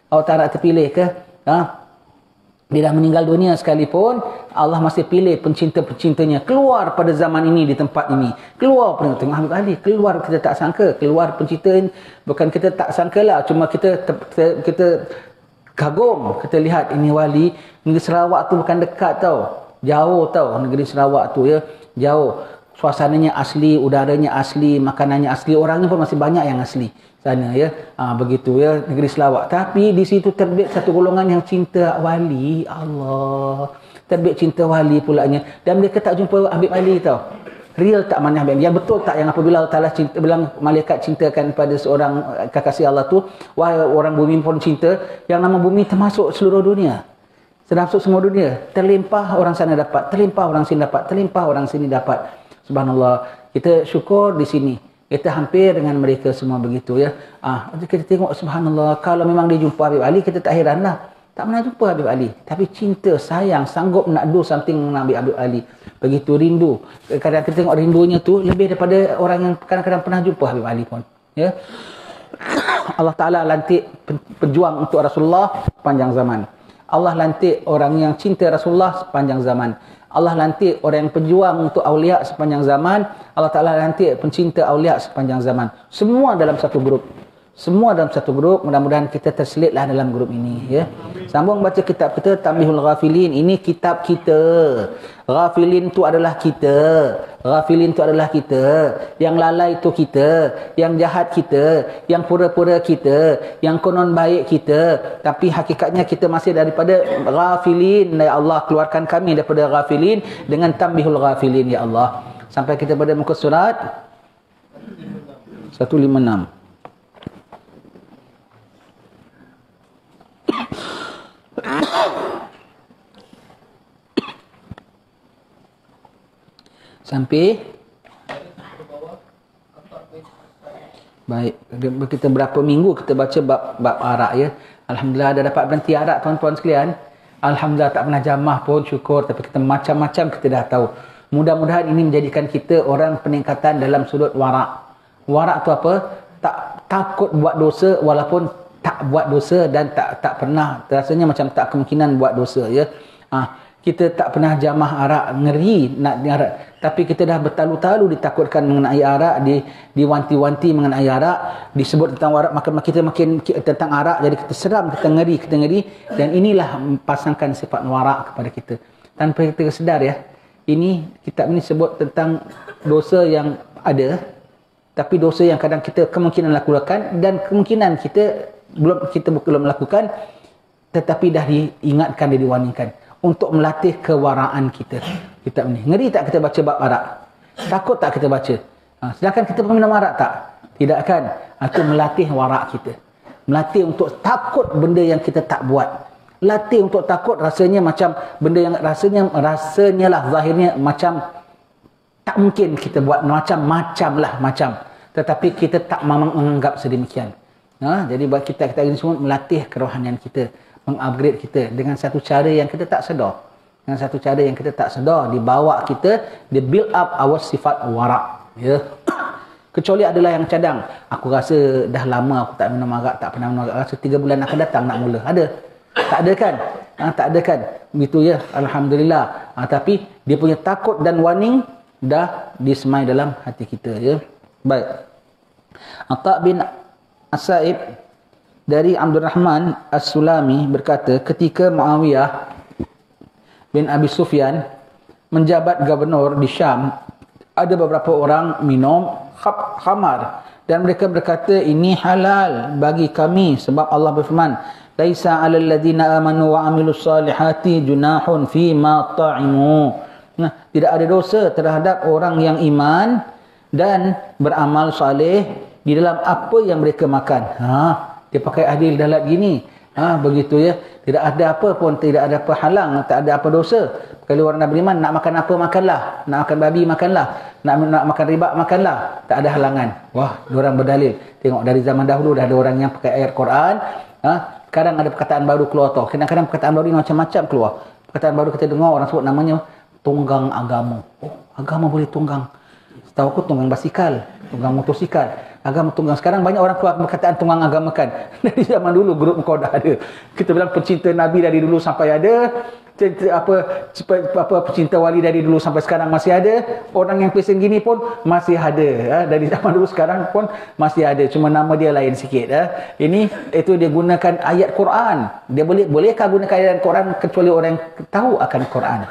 Speaker 6: Awak tak nak terpilih ke? Dia dah meninggal dunia sekalipun, Allah masih pilih pencinta-pencintanya. Keluar pada zaman ini, di tempat ini. Keluar pada tengah Habib Ali. Keluar, kita tak sangka. Keluar pencinta, bukan kita tak sangka lah. Cuma kita kagum. Kita lihat ini wali. Negeri Sarawak tu bukan dekat tau. Jauh tau negeri Sarawak tu ya. Jauh. Suasananya asli, udaranya asli, makanannya asli, orangnya pun masih banyak yang asli sana ya. Begitu ya negeri Sarawak. Tapi di situ terbit satu golongan yang cinta wali. Allah. Terbit cinta wali pulanya. Dan mereka tak jumpa Habib Ali tau. Real tak mana Habib Ali. Yang betul tak yang apabila Allah Ta'ala bilang malaikat cintakan pada seorang kekasih Allah tu, wahai orang bumi pun cinta, yang nama bumi termasuk seluruh dunia. Termasuk semua dunia. Terlimpah orang sana dapat, terlimpah orang sini dapat, terlimpah orang sini dapat. Subhanallah. Kita syukur di sini. Kita hampir dengan mereka semua begitu ya. Kita tengok subhanallah, kalau memang dia jumpa Habib Ali, kita tak heran lah. Tak pernah jumpa Habib Ali, tapi cinta, sayang, sanggup nak do something dengan Habib Ali. Begitu rindu. Kadang kita tengok rindunya tu lebih daripada orang yang kadang-kadang pernah jumpa Habib Ali pun. Ya. Allah Ta'ala lantik pejuang untuk Rasulullah sepanjang zaman. Allah lantik orang yang cinta Rasulullah sepanjang zaman. Allah lantik orang yang pejuang untuk awliya sepanjang zaman. Allah Ta'ala lantik pencinta awliya sepanjang zaman. Semua dalam satu grup. Semua dalam satu grup. Mudah-mudahan kita terselitlah dalam grup ini. Ya. Sambung baca kitab kita, Tanbihul Ghafilin. Ini kitab kita. Ghafilin tu adalah kita. Ghafilin tu adalah kita. Yang lalai tu kita. Yang jahat kita. Yang pura-pura kita. Yang konon baik kita. Tapi hakikatnya kita masih daripada Ghafilin. Ya Allah, keluarkan kami daripada Ghafilin dengan Tanbihul Ghafilin, Ya Allah. Sampai kita pada muka surat 156. Sampai baik, kita berapa minggu kita baca bab arak ya. Alhamdulillah ada dapat berhenti arak tuan-tuan sekalian. Alhamdulillah tak pernah jamah pun, syukur. Tapi kita macam-macam kita dah tahu. Mudah-mudahan ini menjadikan kita orang peningkatan dalam sudut warak. Warak tu apa? Tak takut buat dosa walaupun tak buat dosa, dan tak pernah, rasanya macam tak kemungkinan buat dosa ya. Kita tak pernah jamah arak, ngeri nak arak, tapi kita dah bertalu-talu ditakutkan mengenai arak, diwanti-wanti mengenai arak, disebut tentang arak, maka kita makin tentang arak, jadi kita seram, kita ngeri, dan inilah pasangkan sifat warak kepada kita tanpa kita sedar ya. Ini kitab ini sebut tentang dosa yang ada, tapi dosa yang kadang kita kemungkinan lakukan, dan kemungkinan kita belum melakukan, tetapi dah diingatkan, dia diwarningkan untuk melatih kewaraan kita. Kitab ni ngeri tak kita baca bab arak? Takut tak kita baca? Sedangkan kita peminum arak tak? Tidak kan? Itu melatih warak kita, melatih untuk takut benda yang kita tak buat, latih untuk takut rasanya macam benda yang rasanya lah zahirnya macam tak mungkin kita buat, macam, tetapi kita tak menganggap sedemikian. Jadi buat kita ini semua melatih kerohanian kita, mengupgrade kita dengan satu cara yang kita tak sedar. Dibawa kita, dia build up our sifat warak. Ya. Kecuali adalah yang cadang. Aku rasa dah lama aku tak minum arak, tak pernah minum arak. Rasa 3 bulan akan datang nak mula. Ada? Tak ada kan? Tak ada kan? Begitu ya. Alhamdulillah. Tapi dia punya takut dan warning dah disemai dalam hati kita. Ya. Baik. Atta' bin As-Sa'ib dari Abdul Rahman As-Sulami berkata, ketika Muawiyah bin Abi Sufyan menjabat gubernur di Syam, ada beberapa orang minum khamar dan mereka berkata, ini halal bagi kami sebab Allah berfirman, laisa 'alal ladzina amanu wa 'amilus salihati junahun fi ma ta'imu. Tidak ada dosa terhadap orang yang iman dan beramal saleh di dalam apa yang mereka makan. Dia pakai adil dalat gini. Begitu ya. Tidak ada apa pun, tidak ada apa halang, tak ada apa dosa. Kalau orang nak beriman, nak makan apa makanlah, nak makan babi makanlah, nak makan riba makanlah, tak ada halangan. Wah, diorang berdalil. Tengok dari zaman dahulu dah ada orang yang pakai ayat Quran. Sekarang ada perkataan baru keluar tau. Kadang-kadang perkataan baru ni macam-macam keluar. Perkataan baru kita dengar orang sebut namanya tunggang agama. Oh, agama boleh tunggang. Setahu aku tunggang basikal, tunggang motosikal. Agama tunggang. Sekarang banyak orang keluar perkataan tunggang agama kan. Dari zaman dulu grup kau dah ada. Kita bilang pencinta Nabi dari dulu sampai ada. Pencinta wali dari dulu sampai sekarang masih ada. Orang yang pesen gini pun masih ada. Dari zaman dulu sekarang pun masih ada. Cuma nama dia lain sikit. Ini itu dia gunakan ayat Quran. Dia bolehkah gunakan ayat Quran kecuali orang yang tahu akan Quran?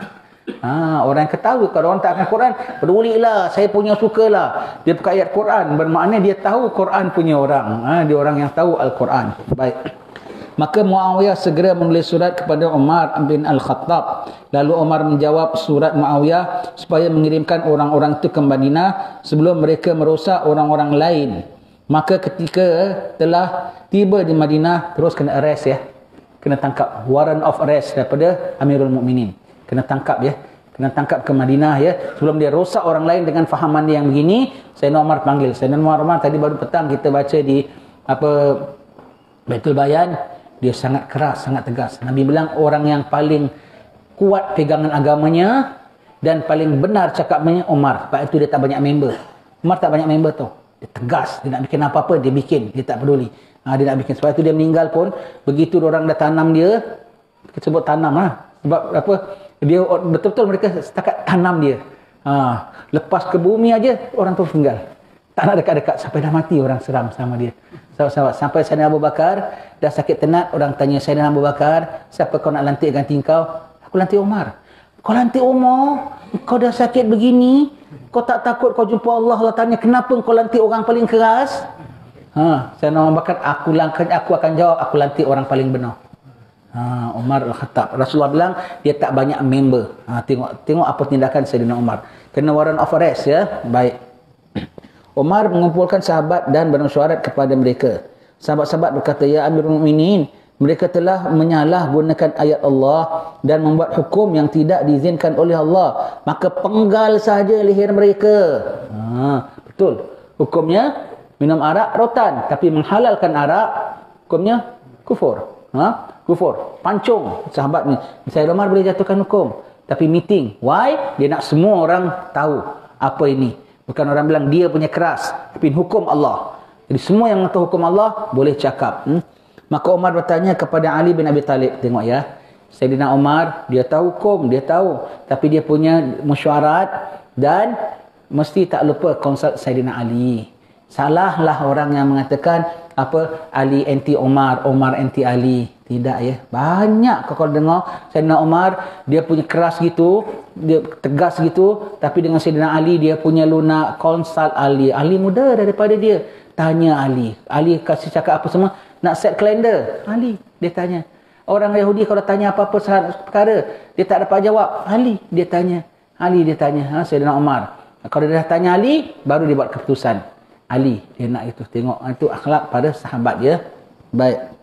Speaker 6: Orang yang ketahui. Kalau orang tak akan Quran, pedulilah, saya punya sukalah. Dia pakai ayat Quran, bermakna dia tahu Quran punya orang. Dia orang yang tahu Al-Quran. Baik. Maka Muawiyah segera menulis surat kepada Umar bin Al-Khattab. Lalu Umar menjawab surat Muawiyah supaya mengirimkan orang-orang itu ke Madinah sebelum mereka merosak orang-orang lain. Maka ketika telah tiba di Madinah, terus kena arrest ya. Kena tangkap. Warrant of arrest daripada Amirul Mukminin. Kena tangkap ya. kena tangkap ke Madinah ya. Sebelum dia rosak orang lain dengan fahaman dia yang begini, Sayyidina Umar panggil. Sayyidina Umar tadi baru petang kita baca di Baitul Bayan, dia sangat keras, sangat tegas. Nabi bilang orang yang paling kuat pegangan agamanya dan paling benar cakapnya Umar. Sebab itu dia tak banyak member. Umar tak banyak member tu. Dia tegas, dia nak bikin apa-apa dia bikin, dia tak peduli. Dia nak bikin. Sebab itu dia meninggal pun begitu orang dah tanam dia, kita sebut tanam sebab apa? Dia betul-betul mereka setakat tanam dia. Lepas ke bumi aja orang tu tinggal. Tak nak dekat-dekat sampai dah mati orang seram sama dia. Sahabat-sahabat sampai Sayyidina Abu Bakar dah sakit tenat, orang tanya Sayyidina Abu Bakar, siapa kau nak lantik ganti kau? Aku lantik Umar. Kau lantik Umar? Kau dah sakit begini, kau tak takut kau jumpa Allah? Allah tanya, kenapa kau lantik orang paling keras? Sayyidina Abu Bakar, aku akan jawab, aku lantik orang paling benar. Umar Al-Khattab. Rasulullah bilang dia tak banyak member. Tengok apa tindakan Sayyidina Umar. Kena warrant of arrest ya. Baik. Umar mengumpulkan sahabat dan bermesyuarat kepada mereka. Sahabat-sahabat berkata, ya Amirul Mukminin, mereka telah menyalahgunakan ayat Allah dan membuat hukum yang tidak diizinkan oleh Allah. Maka penggal sahaja leher mereka. Betul. Hukumnya minum arak rotan, tapi menghalalkan arak hukumnya kufur. Kufur. Pancung sahabat ni. Sayyidina Umar boleh jatuhkan hukum, tapi meeting. Why? Dia nak semua orang tahu apa ini. Bukan orang bilang dia punya keras, tapi hukum Allah. Jadi semua yang tahu hukum Allah boleh cakap. Maka Umar bertanya kepada Ali bin Abi Talib. Tengok ya. Sayyidina Umar, dia tahu hukum, dia tahu. Tapi dia punya mesyuarat dan mesti tak lupa konsult Sayyidina Ali. Salahlah orang yang mengatakan Ali anti Umar, Umar anti Ali. Tidak ya. Banyak kalau dengar Sayyidina Umar, dia punya keras gitu, dia tegas gitu, tapi dengan Sayyidina Ali dia punya lunak, konsult Ali. Ali muda daripada dia. Tanya Ali. Ali kasih cakap apa semua, nak set kalender. Ali dia tanya. Orang Yahudi kalau tanya apa-apa perkara, dia tak dapat jawab. Ali dia tanya. Sayyidina Umar. Kalau dia dah tanya Ali, baru dia buat keputusan. Ali dia nak itu. Tengok itu akhlak pada sahabat ya. Baik.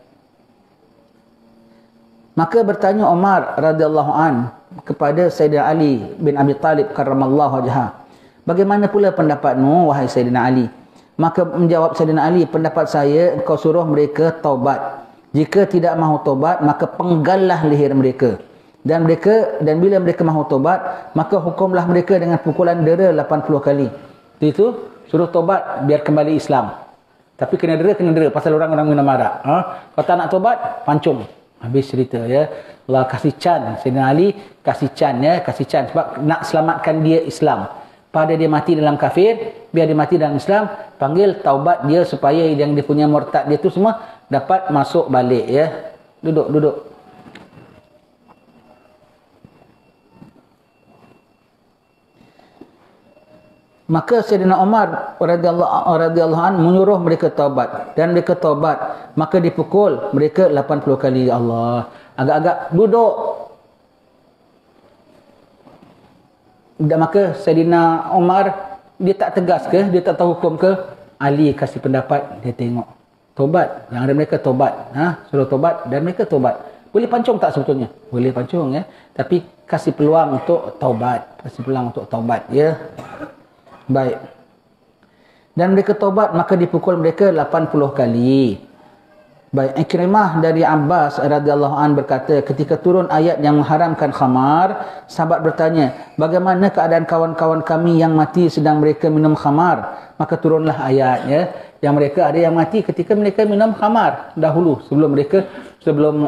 Speaker 6: Maka bertanya Umar radhiyallahu an kepada Sayyidina Ali bin Abi Talib karramallahu wajhah, bagaimana pula pendapatmu wahai Sayyidina Ali? Maka menjawab Sayyidina Ali, pendapat saya engkau suruh mereka taubat. Jika tidak mahu taubat, maka penggallah leher mereka. Dan bila mereka mahu taubat, maka hukumlah mereka dengan pukulan dera 80 kali. Itu suruh taubat biar kembali Islam. Tapi kena dera pasal orang minum arak. Kalau tak nak taubat, pancung. Habis cerita ya. Allah kasih can Sayyidina Ali, kasih can sebab nak selamatkan dia Islam. Pada dia mati dalam kafir, biar dia mati dalam Islam, panggil taubat dia supaya yang dia punya murtad dia tu semua dapat masuk balik ya. Duduk. Maka Sayyidina Umar radhiyallahu anhu menyuruh mereka taubat, dan mereka taubat, maka dipukul mereka 80 kali. Allah, agak-agak duduk. Dan maka Sayyidina Umar dia tak tegas ke, dia tak tahu hukum ke? Ali kasih pendapat, dia tengok taubat, yang ada mereka taubat, suruh taubat dan mereka taubat. Boleh pancung tak sebetulnya? Boleh pancung ya, tapi kasih peluang untuk taubat, ya. Baik. Dan mereka taubat, maka dipukul mereka 80 kali. Baik, Ikrimah dari Abbas radhiyallahu an berkata, ketika turun ayat yang mengharamkan khamar, sahabat bertanya, bagaimana keadaan kawan-kawan kami yang mati sedang mereka minum khamar? Maka turunlah ayat ya, yang mereka ada yang mati ketika mereka minum khamar dahulu, sebelum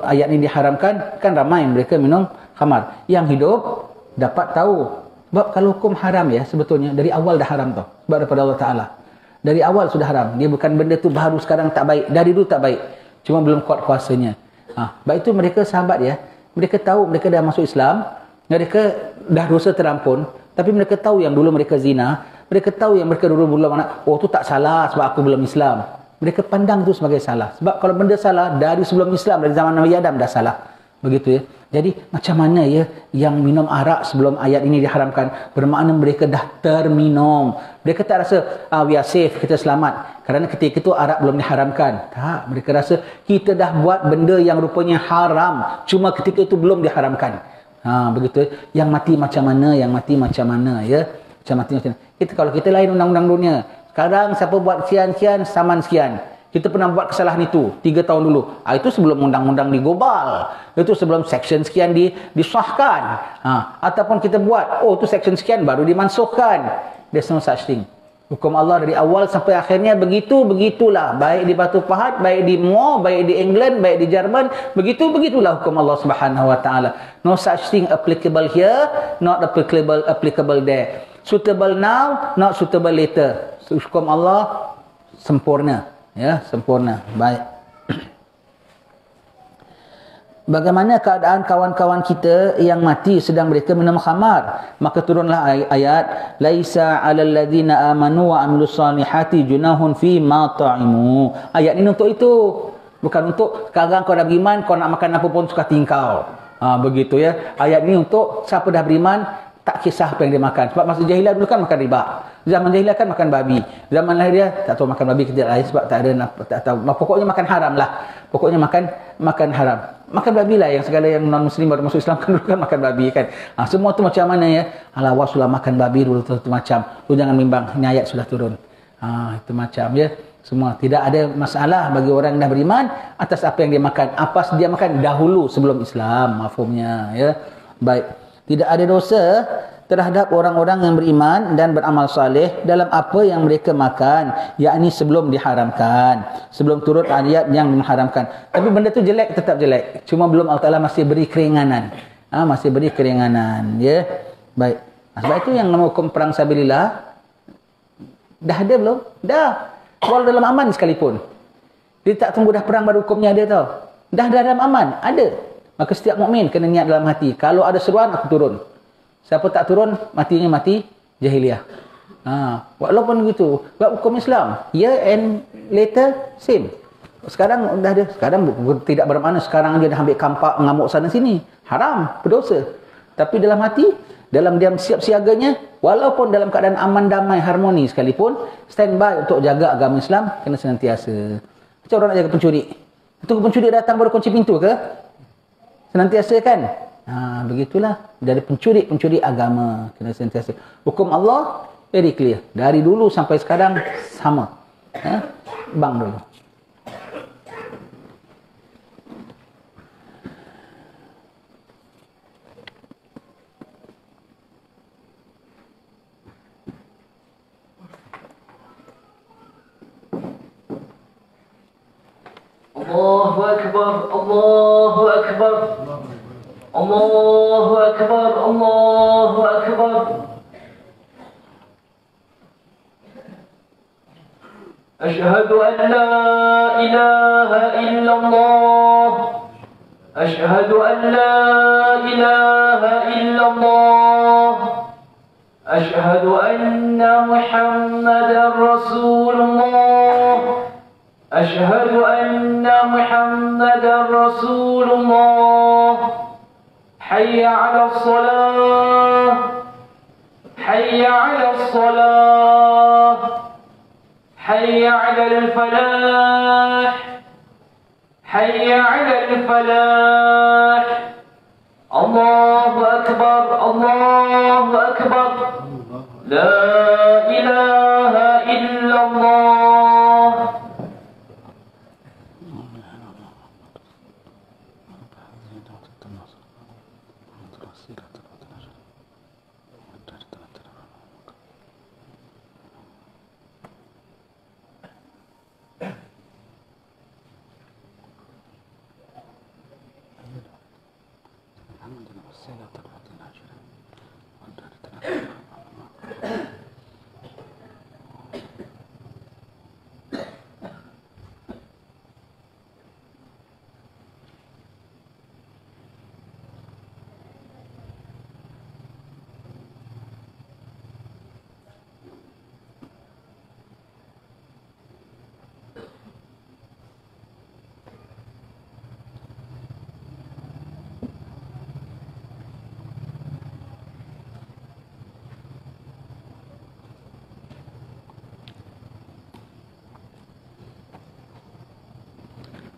Speaker 6: ayat ini diharamkan, kan ramai mereka minum khamar. Yang hidup dapat tahu. Sebab kalau hukum haram ya, sebetulnya dari awal dah haram tau. Sebab daripada Allah Ta'ala. Dari awal sudah haram. Dia bukan benda tu baru sekarang tak baik. Dari dulu tak baik. Cuma belum kuat kuasanya. Baik itu mereka sahabat ya. Mereka tahu mereka dah masuk Islam. Mereka dah dosa terampun. Tapi mereka tahu yang dulu mereka zina. Mereka tahu yang mereka dulu belum anak. Oh tu tak salah sebab aku belum Islam. Mereka pandang itu sebagai salah. Sebab kalau benda salah dari sebelum Islam, dari zaman Nabi Adam dah salah. Begitu ya. Jadi macam mana ya yang minum arak sebelum ayat ini diharamkan? Bermakna mereka dah terminum. Mereka tak rasa we are safe, kita selamat. Kerana ketika itu arak belum diharamkan. Tak, mereka rasa kita dah buat benda yang rupanya haram. Cuma ketika itu belum diharamkan. Begitu. Yang mati macam mana, yang mati macam mana, ya. Macam mati macam mana. Kalau kita lain undang-undang dunia. Sekarang siapa buat sekian-sekian, saman sekian. Kita pernah buat kesalahan itu 3 tahun dulu. Itu sebelum undang-undang digobal. Itu sebelum section sekian disahkan. Ataupun kita buat, itu section sekian baru dimansuhkan. There's no such thing. Hukum Allah dari awal sampai akhirnya begitulah. Baik di Batu Pahat, baik di Muar, baik di England, baik di Jerman, begitulah hukum Allah Subhanahu wa taala. No such thing applicable here, not applicable there. Suitable now, not suitable later. Hukum Allah sempurna, ya, sempurna. Baik. Bagaimana keadaan kawan-kawan kita yang mati sedang mereka minum khamar? Maka turunlah ayat laisa 'alal ladzina amanu wa 'amilus solihati junahun fi ma ta'imu. Ayat ini untuk itu. Bukan untuk sekarang kau dah beriman, kau nak makan apa pun suka tingkau. Begitu ya. Ayat ini untuk siapa dah beriman, tak kisah apa yang dia makan. Sebab masa jahiliah dulu kan makan riba. Zaman jahiliah kan makan babi. Zaman lahir dia tak tahu makan babi ke tidak lain sebab tak ada, tak tahu. Pokoknya makan haram lah. Pokoknya makan haram. Makan babi lah, yang segala yang non-muslim baru masuk Islam kan dulu kan makan babi kan. Semua tu macam mana ya? Alah, sudah makan babi dulu tu macam. Lu jangan bimbang, ini ayat sudah turun. Itu macam ya. Semua tidak ada masalah bagi orang yang dah beriman atas apa yang dia makan. Apa dia makan dahulu sebelum Islam, mafhumnya ya. Baik. Tidak ada dosa terhadap orang-orang yang beriman dan beramal saleh dalam apa yang mereka makan, yakni sebelum diharamkan, sebelum turut ayat yang mengharamkan. Tapi benda tu jelek, tetap jelek. Cuma belum Allah Taala masih beri keringanan. Masih beri keringanan, ya. Baik. Sebab itu yang nama hukum perang sabilillah dah ada belum? Dah. Walau dalam aman sekalipun. Dia tak tunggu dah perang baru hukumnya ada tau. Dah dalam aman, ada. Maka setiap mukmin kena niat dalam hati, kalau ada seruan aku turun. Siapa tak turun, matinya mati jahiliah. Walaupun begitu, sebab hukum Islam, year and later same. Sekarang dah ada, sekarang tidak bermakna sekarang dia dah ambil kampak mengamuk sana sini. Haram, berdosa. Tapi dalam hati, dalam diam siap siaganya, walaupun dalam keadaan aman, damai, harmoni sekalipun, standby untuk jaga agama Islam kena senantiasa. Macam orang nak jaga pencuri. Tunggu pencuri datang baru kunci pintu ke? Senantiasa kan? Begitulah. Dari pencuri agama kena senantiasa. Hukum Allah very clear. Dari dulu sampai sekarang sama. Bang dulu.
Speaker 1: Allahu Akbar, Allahu Akbar, Allahu Akbar, Allahu Akbar. Ashhadu an la ilaha illallah. Ashhadu an la ilaha illallah. Ashhadu anna Muhammadar Rasulullah. أشهد أن محمدا رسول الله حي على الصلاة حي على الصلاة حي على الفلاح حي على الفلاح الله أكبر الله أكبر لا إله إلا الله.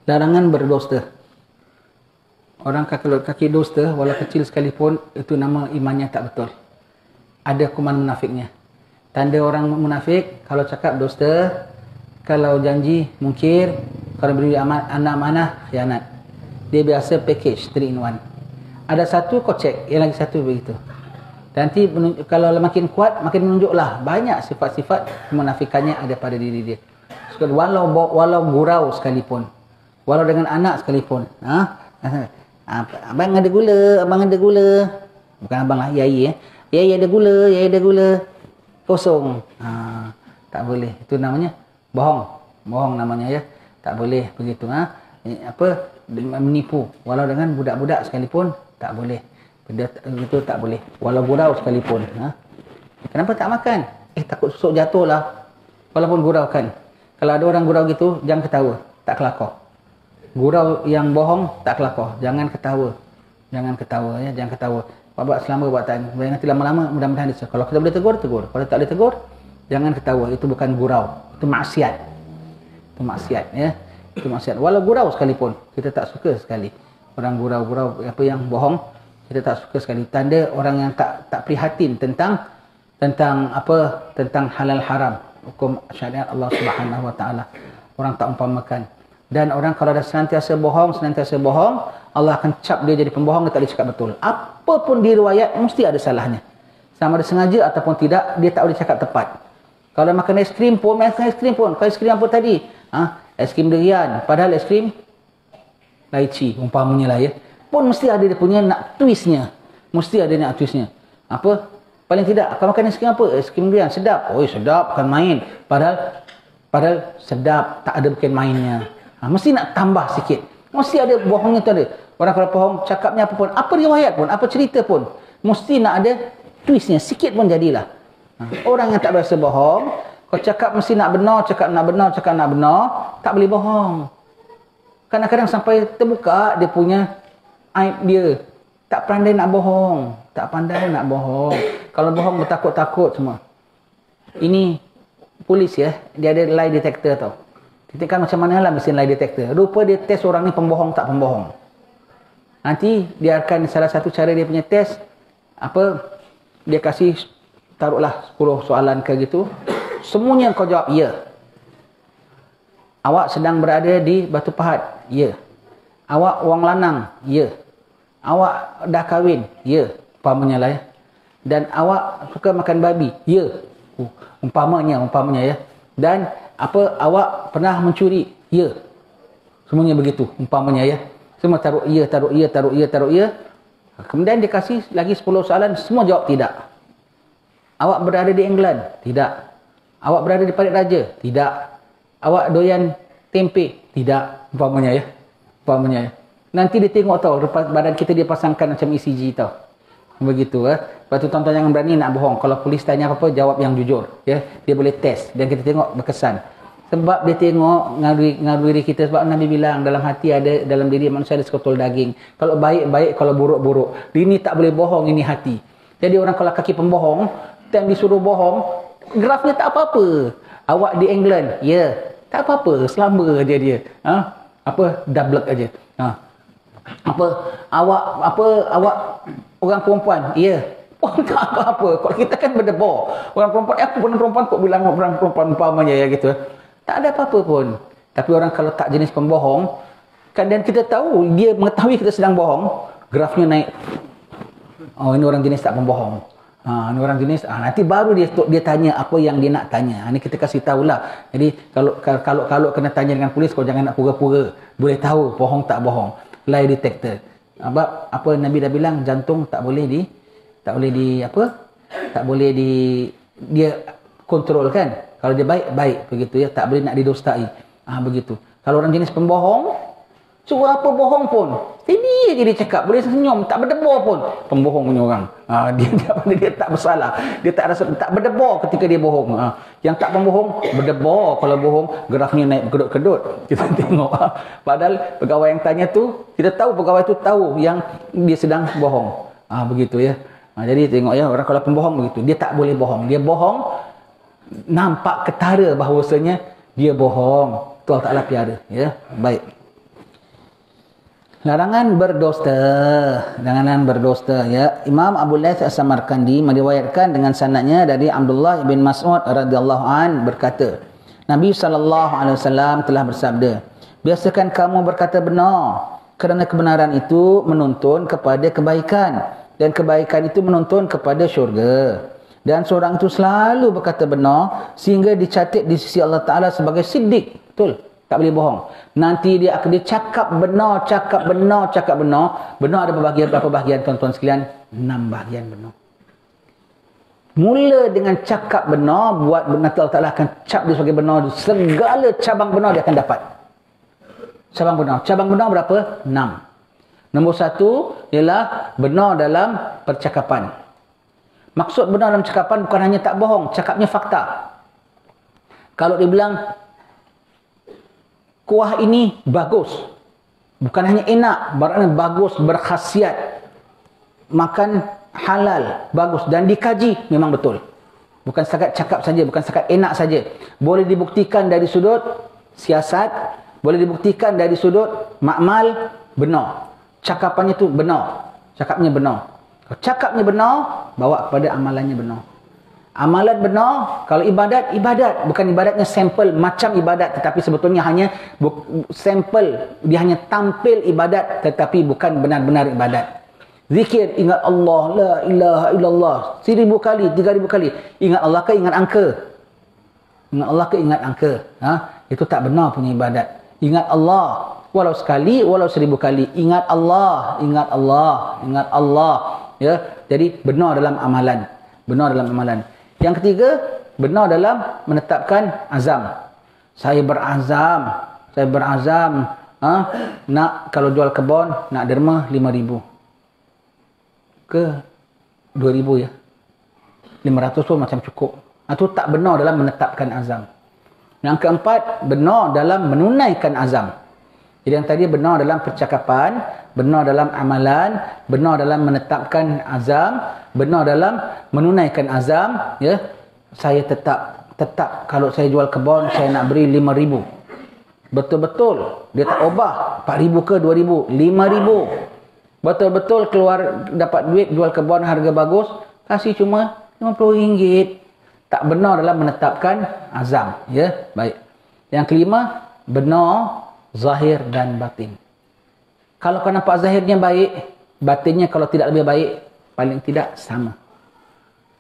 Speaker 6: Larangan berdusta. Orang kalau kaki dusta, walau kecil sekalipun, itu nama imannya tak betul. Ada kuman munafiknya. Tanda orang munafik, kalau cakap dusta, kalau janji mungkir, kalau beri amanah khianat. Dia biasa package 3 in 1. Ada satu kau cek, yang lagi satu begitu. Nanti kalau makin kuat, makin menunjuklah banyak sifat-sifat kemunafikannya ada pada diri dia. Walau gurau sekalipun, walau dengan anak sekalipun. Abang ada gula, abang ada gula. Bukan abang lah, yai Yai ada gula, yai ada gula. Kosong. Tak boleh. Itu namanya bohong. Bohong namanya ya. Tak boleh begitu. Menipu. Walau dengan budak-budak sekalipun, tak boleh. Itu tak boleh. Walau gurau sekalipun. Kenapa tak makan? Takut susuk jatuh lah. Walaupun gurau kan. Kalau ada orang gurau gitu, jangan ketawa. Tak kelakar. Gurau yang bohong, tak kelakar. Jangan ketawa. Jangan ketawa ya. Jangan ketawa. Buat selama buatan. Nanti lama-lama mudah-mudahan dia. Kalau kita boleh tegur, tegur. Kalau tak boleh tegur, jangan ketawa. Itu bukan gurau. Itu maksiat. Itu maksiat ya. Itu maksiat. Walau gurau sekalipun, kita tak suka sekali. Orang gurau-gurau apa yang bohong, kita tak suka sekali. Tanda orang yang tak prihatin tentang halal haram, hukum syariat Allah Subhanahu wa taala. Orang tak umpamakan. Dan orang kalau dah senantiasa bohong, Allah akan cap dia jadi pembohong, dia tak boleh cakap betul. Apapun diriwayat mesti ada salahnya. Sama ada sengaja ataupun tidak, dia tak boleh cakap tepat. Kalau makan es krim pun, Kalau es krim apa tadi? Es krim durian, padahal es krim lychee umpamanya lah ya. Pun mesti ada dia punya nak twistnya. Mesti ada nak twistnya. Apa? Paling tidak, akan makan es krim apa? Es krim durian, sedap. Oh sedap, bukan main. Padahal sedap, tak ada bukan mainnya. Mesti nak tambah sikit. Mesti ada bohongnya tu ada. Orang kalau bohong, cakapnya apa pun, apa riwayat pun, apa cerita pun, mesti nak ada twistnya, sikit pun jadilah. Orang yang tak biasa bohong, kau cakap mesti nak benar, cakap nak benar, tak boleh bohong. Kadang-kadang sampai terbuka dia punya aib dia. Tak pandai nak bohong. Kalau bohong bertakut-takut semua. Ini polis ya, dia ada lie detector tau. Kita kan macam mana lah mesin lie detector. Rupa dia test orang ni pembohong tak pembohong. Nanti dia akan salah satu cara dia punya test, dia kasih taruhlah 10 soalan ke gitu. Semuanya kau jawab ya. Awak sedang berada di Batu Pahat? Ya. Awak wang lanang? Ya. Awak dah kahwin? Ya. Umpamanya lah ya. Dan awak suka makan babi? Ya. Umpamanya ya. Dan awak pernah mencuri? Ya. Semuanya begitu umpamanya ya. Semua taruh ya. Kemudian dia kasih lagi 10 soalan, semua jawab tidak. Awak berada di England? Tidak. Awak berada di Parit Raja? Tidak. Awak doyan tempe? Tidak. Umpamanya ya. Nanti dia tengok tau, badan kita dia pasangkan macam ECG tau. Begitu Lepas tu tuan-tuan jangan berani nak bohong. Kalau polis tanya apa-apa, jawab yang jujur ya. Dia boleh test dan kita tengok berkesan. Sebab dia tengok ngalui diri kita. Sebab Nabi bilang dalam hati ada, dalam diri manusia ada sekotol daging. Kalau baik-baik, kalau buruk-buruk. Ini tak boleh bohong, ini hati. Jadi orang kalau kaki pembohong, dan disuruh bohong, grafnya tak apa-apa. Awak di England? Ya. Tak apa-apa, selamba aja dia. Double aja. Awak orang perempuan? Ya. Oh, tak apa-apa. Kalau kita kan berdebar. Orang perempuan, aku pun perempuan kok bilang orang perempuan umpamanya ya gitu. Tak ada apa-apa pun. Tapi orang kalau tak jenis pembohong, dan kita tahu, dia mengetahui kita sedang bohong, grafnya naik. Oh, ini orang jenis tak pembohong. Ini orang jenis, nanti baru dia tanya apa yang dia nak tanya. Ini kita kasih tahulah. Jadi kalau kena tanya dengan polis, kau jangan nak pura-pura. Boleh tahu bohong tak bohong. Lie detector. Apa Nabi dah bilang, jantung tak boleh dia kontrol kan. Kalau dia baik begitu ya, tak boleh nak didustai. Begitu. Kalau orang jenis pembohong, suruh apa bohong pun, dia dia cakap, boleh senyum, tak berdebar pun. Pembohong punya orang. Dia tak bersalah. Dia tak rasa, tak berdebar ketika dia bohong. Yang tak pembohong, berdebar kalau bohong, grafnya naik berkedut-kedut. Kita tengok. Padahal pegawai yang tanya tu, kita tahu pegawai tu tahu yang dia sedang bohong. Begitu ya. Jadi tengok ya, orang kalau pembohong begitu. Dia tak boleh bohong. Dia bohong, nampak ketara bahawasanya dia bohong. Allah Ta'ala piara. Ya, baik. Larangan berdusta. Larangan berdusta ya. Imam Abu Laits As-Samarkandi meriwayatkan dengan sanadnya dari Abdullah bin Mas'ud radhiyallahu an berkata, Nabi SAW telah bersabda, biasakan kamu berkata benar, kerana kebenaran itu menuntun kepada kebaikan dan kebaikan itu menuntun kepada syurga. Dan seorang itu selalu berkata benar sehingga dicatat di sisi Allah Ta'ala sebagai siddiq. Betul? Tak boleh bohong. Nanti dia cakap benar, cakap benar, cakap benar. Benar ada berapa bahagian tuan-tuan sekalian? 6 bahagian benar. Mula dengan cakap benar, buat nanti Allah Ta'ala akan cap dia sebagai benar. Segala cabang benar dia akan dapat. Cabang benar. Cabang benar berapa? 6. Nombor 1 ialah benar dalam percakapan. Maksud benar dalam cakapan bukan hanya tak bohong, cakapnya fakta. Kalau dia bilang kuah ini bagus, bukan hanya enak, bermakna bagus, berkhasiat, makan halal, bagus dan dikaji, memang betul. Bukan setakat cakap saja, bukan setakat enak saja. Boleh dibuktikan dari sudut siasat, boleh dibuktikan dari sudut makmal, benar. Cakapannya tu benar, cakapnya benar. Kalau cakapnya benar, bawa kepada amalannya benar. Amalan benar, kalau ibadat, ibadat. Bukan ibadatnya sampel macam ibadat, tetapi sebetulnya hanya sampel. Dia hanya tampil ibadat, tetapi bukan benar-benar ibadat. Zikir, ingat Allah, la ilaha illallah. 1000 kali, 3000 kali. Ingat Allah ke ingat angka? Ingat Allah ke ingat angka? Itu tak benar punya ibadat. Ingat Allah, walau sekali, walau 1000 kali. Ingat Allah, ingat Allah, ingat Allah. Ya, jadi benar dalam amalan. Benar dalam amalan. Yang ketiga, benar dalam menetapkan azam. Saya berazam nak kalau jual kebun, nak derma 5,000 ke 2,000 ya. 500 pun macam cukup. Itu tak benar dalam menetapkan azam. Yang keempat, benar dalam menunaikan azam. Jadi yang tadi benar dalam percakapan, benar dalam amalan, benar dalam menetapkan azam, benar dalam menunaikan azam, ya. Saya tetap kalau saya jual kebun saya nak beri 5,000. Betul-betul dia tak ubah 4,000 ke 2,000, 5,000. Betul-betul keluar dapat duit jual kebun harga bagus, kasih cuma RM50. Tak benar dalam menetapkan azam, ya. Baik. Yang kelima, benar zahir dan batin. Kalau kau nampak zahirnya baik, batinnya kalau tidak lebih baik, paling tidak sama.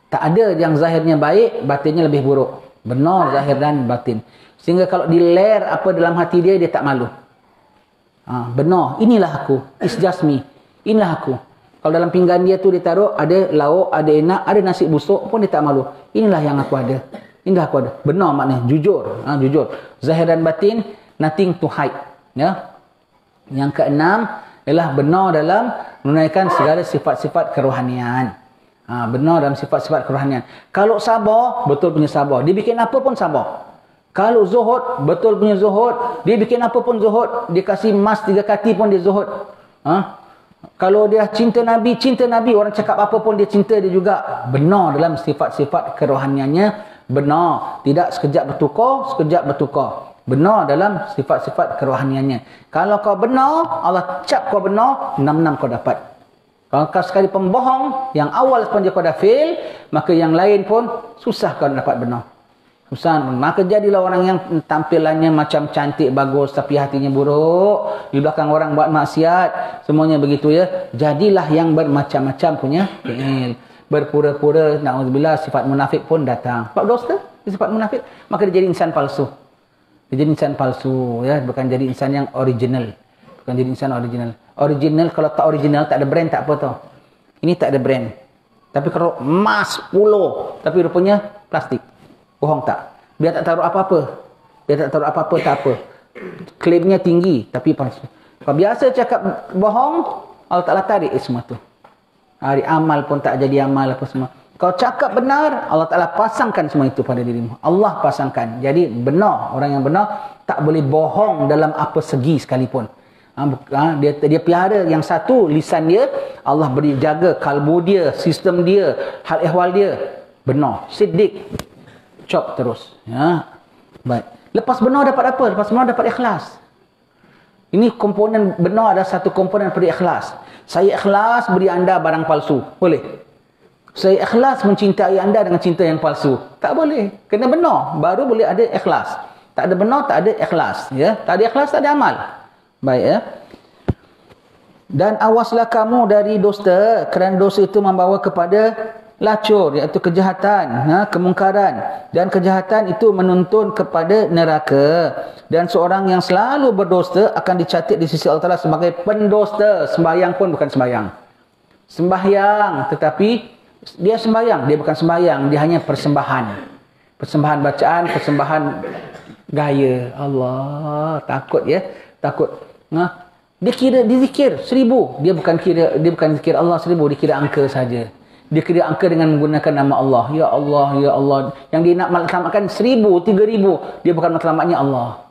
Speaker 6: Tak ada yang zahirnya baik, batinnya lebih buruk. Benar zahir dan batin. Sehingga kalau diler apa dalam hati dia, dia tak malu. Benar, inilah aku. It's just me. Inilah aku. Kalau dalam pinggan dia tu dia taruh, ada lauk, ada enak, ada nasi busuk pun dia tak malu. Inilah yang aku ada. Inilah aku ada. Benar maknanya, jujur. Jujur. Zahir dan batin, nothing to hide. Ya. Yang keenam ialah benar dalam menunaikan segala sifat-sifat kerohanian. Benar dalam sifat-sifat kerohanian. Kalau sabar, betul punya sabar. Dia bikin apa pun sabar. Kalau zuhud, betul punya zuhud. Dia bikin apa pun zuhud. Dia kasih emas 3 kati pun dia zuhud. Kalau dia cinta Nabi. Orang cakap apa pun dia cinta dia juga. Benar dalam sifat-sifat kerohaniannya. Benar. Tidak sekejap bertukar. Benar dalam sifat-sifat kerohaniannya. Kalau kau benar, Allah cap kau benar, 6 kau dapat. Kalau kau sekali pembohong, yang awal sahaja kau dah fail, maka yang lain pun susah kau dapat benar. Susah. Maka jadilah orang yang tampilannya macam cantik, bagus, tapi hatinya buruk. Di belakang orang buat maksiat. Semuanya begitu ya. Jadilah yang bermacam-macam punya fi'il. Berpura-pura, na'udzubillah, sifat munafik pun datang. Sebab dosa, sifat munafik, maka dia jadi insan palsu. Dia jadi insan palsu, ya, bukan jadi insan yang original. Bukan jadi insan original. Original, kalau tak original, tak ada brand, tak apa tau. Ini tak ada brand. Tapi kalau emas 10, tapi rupanya plastik. Bohong tak? Biar tak taruh apa-apa. Tak apa. Klaimnya tinggi, tapi palsu. Kalau biasa cakap bohong, Allah Ta'ala tarik semua tu. Hari amal pun tak jadi amal apa semua. Kau cakap benar, Allah Ta'ala pasangkan semua itu pada dirimu. Allah pasangkan. Jadi benar. Orang yang benar tak boleh bohong dalam apa segi sekalipun. Dia pelihara yang satu, lisan dia. Allah beri jaga kalbu dia, sistem dia, hal ehwal dia. Benar. Siddiq. Cop terus. Ya. Baik. Lepas benar dapat apa? Lepas benar dapat ikhlas. Ini komponen benar, ada satu komponen pada ikhlas. Saya ikhlas beri anda barang palsu. Boleh? Saya ikhlas mencintai anda dengan cinta yang palsu. Tak boleh. Kena benar. Baru boleh ada ikhlas. Tak ada benar, tak ada ikhlas. Ya? Tak ada ikhlas, tak ada amal. Baik ya. Dan awaslah kamu dari dusta, kerana dosa itu membawa kepada lacur, iaitu kejahatan, kemungkaran, dan kejahatan itu menuntun kepada neraka, dan seorang yang selalu berdusta akan dicatat di sisi Allah Ta'ala sebagai pendusta. Sembahyang pun bukan sembahyang, sembahyang tetapi dia sembahyang, dia bukan sembahyang, dia hanya persembahan bacaan, persembahan gaya. Allah, takut ya, takut. Dia kira, dia zikir 1000, dia bukan zikir Allah 1000, dia kira angka saja. Dia kira angka dengan menggunakan nama Allah. Ya Allah, Ya Allah. Yang dia nak matlamatkan 1000, 3000. Dia bukan matlamatnya Allah.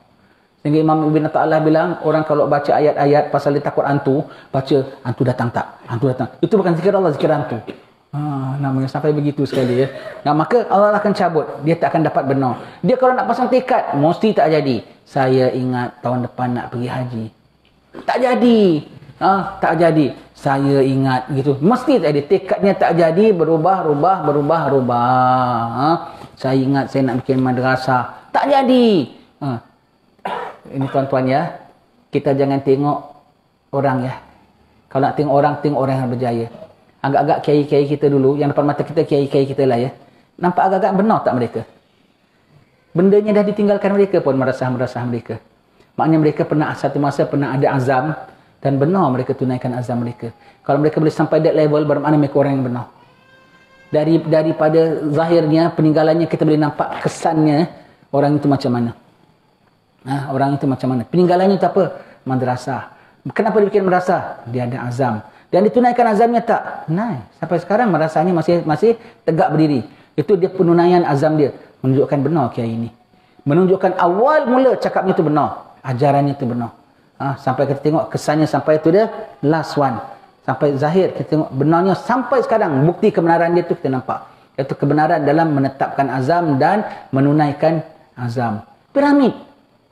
Speaker 6: Sehingga Imam Ibn Ta'ala bilang, orang kalau baca ayat-ayat pasal dia takut hantu, baca, hantu datang tak? Hantu datang. Itu bukan zikir Allah, zikir hantu. Namanya sampai begitu sekali ya. Nah, maka Allah akan cabut. Dia tak akan dapat benar. Dia kalau nak pasang tekad, mesti tak jadi. Saya ingat tahun depan nak pergi haji. Tak jadi. Tak jadi. Saya ingat gitu. Mesti tak jadi. Tekadnya tak jadi, berubah. Saya ingat saya nak bikin madrasah. Tak jadi. Ini tuan-tuan ya. Kita jangan tengok orang ya. Kalau nak tengok orang yang berjaya. Agak-agak kiai-kiai kita dulu, yang depan mata kita kiai-kiai kita lah ya. Nampak agak-agak benar tak mereka? Bendanya dah ditinggalkan mereka pun merasah-merasah mereka. Maknanya mereka satu masa pernah ada azam, dan benar mereka tunaikan azam mereka. Kalau mereka boleh sampai that level, bermakna mereka orang yang benar. Daripada zahirnya, peninggalannya, kita boleh nampak kesannya orang itu macam mana. Orang itu macam mana. Peninggalannya itu apa? Madrasah. Kenapa dia bikin madrasah? Dia ada azam. Dan ditunaikan azamnya tak? Nah, sampai sekarang madrasahnya masih tegak berdiri. Itu dia penunaian azam dia. Menunjukkan benar kiai ini. Menunjukkan awal mula cakapnya itu benar. Ajarannya itu benar. Sampai kita tengok kesannya sampai itu dia last one. Sampai zahir kita tengok benarnya sampai sekarang. Bukti kebenaran dia itu kita nampak. Iaitu kebenaran dalam menetapkan azam dan menunaikan azam. Piramid.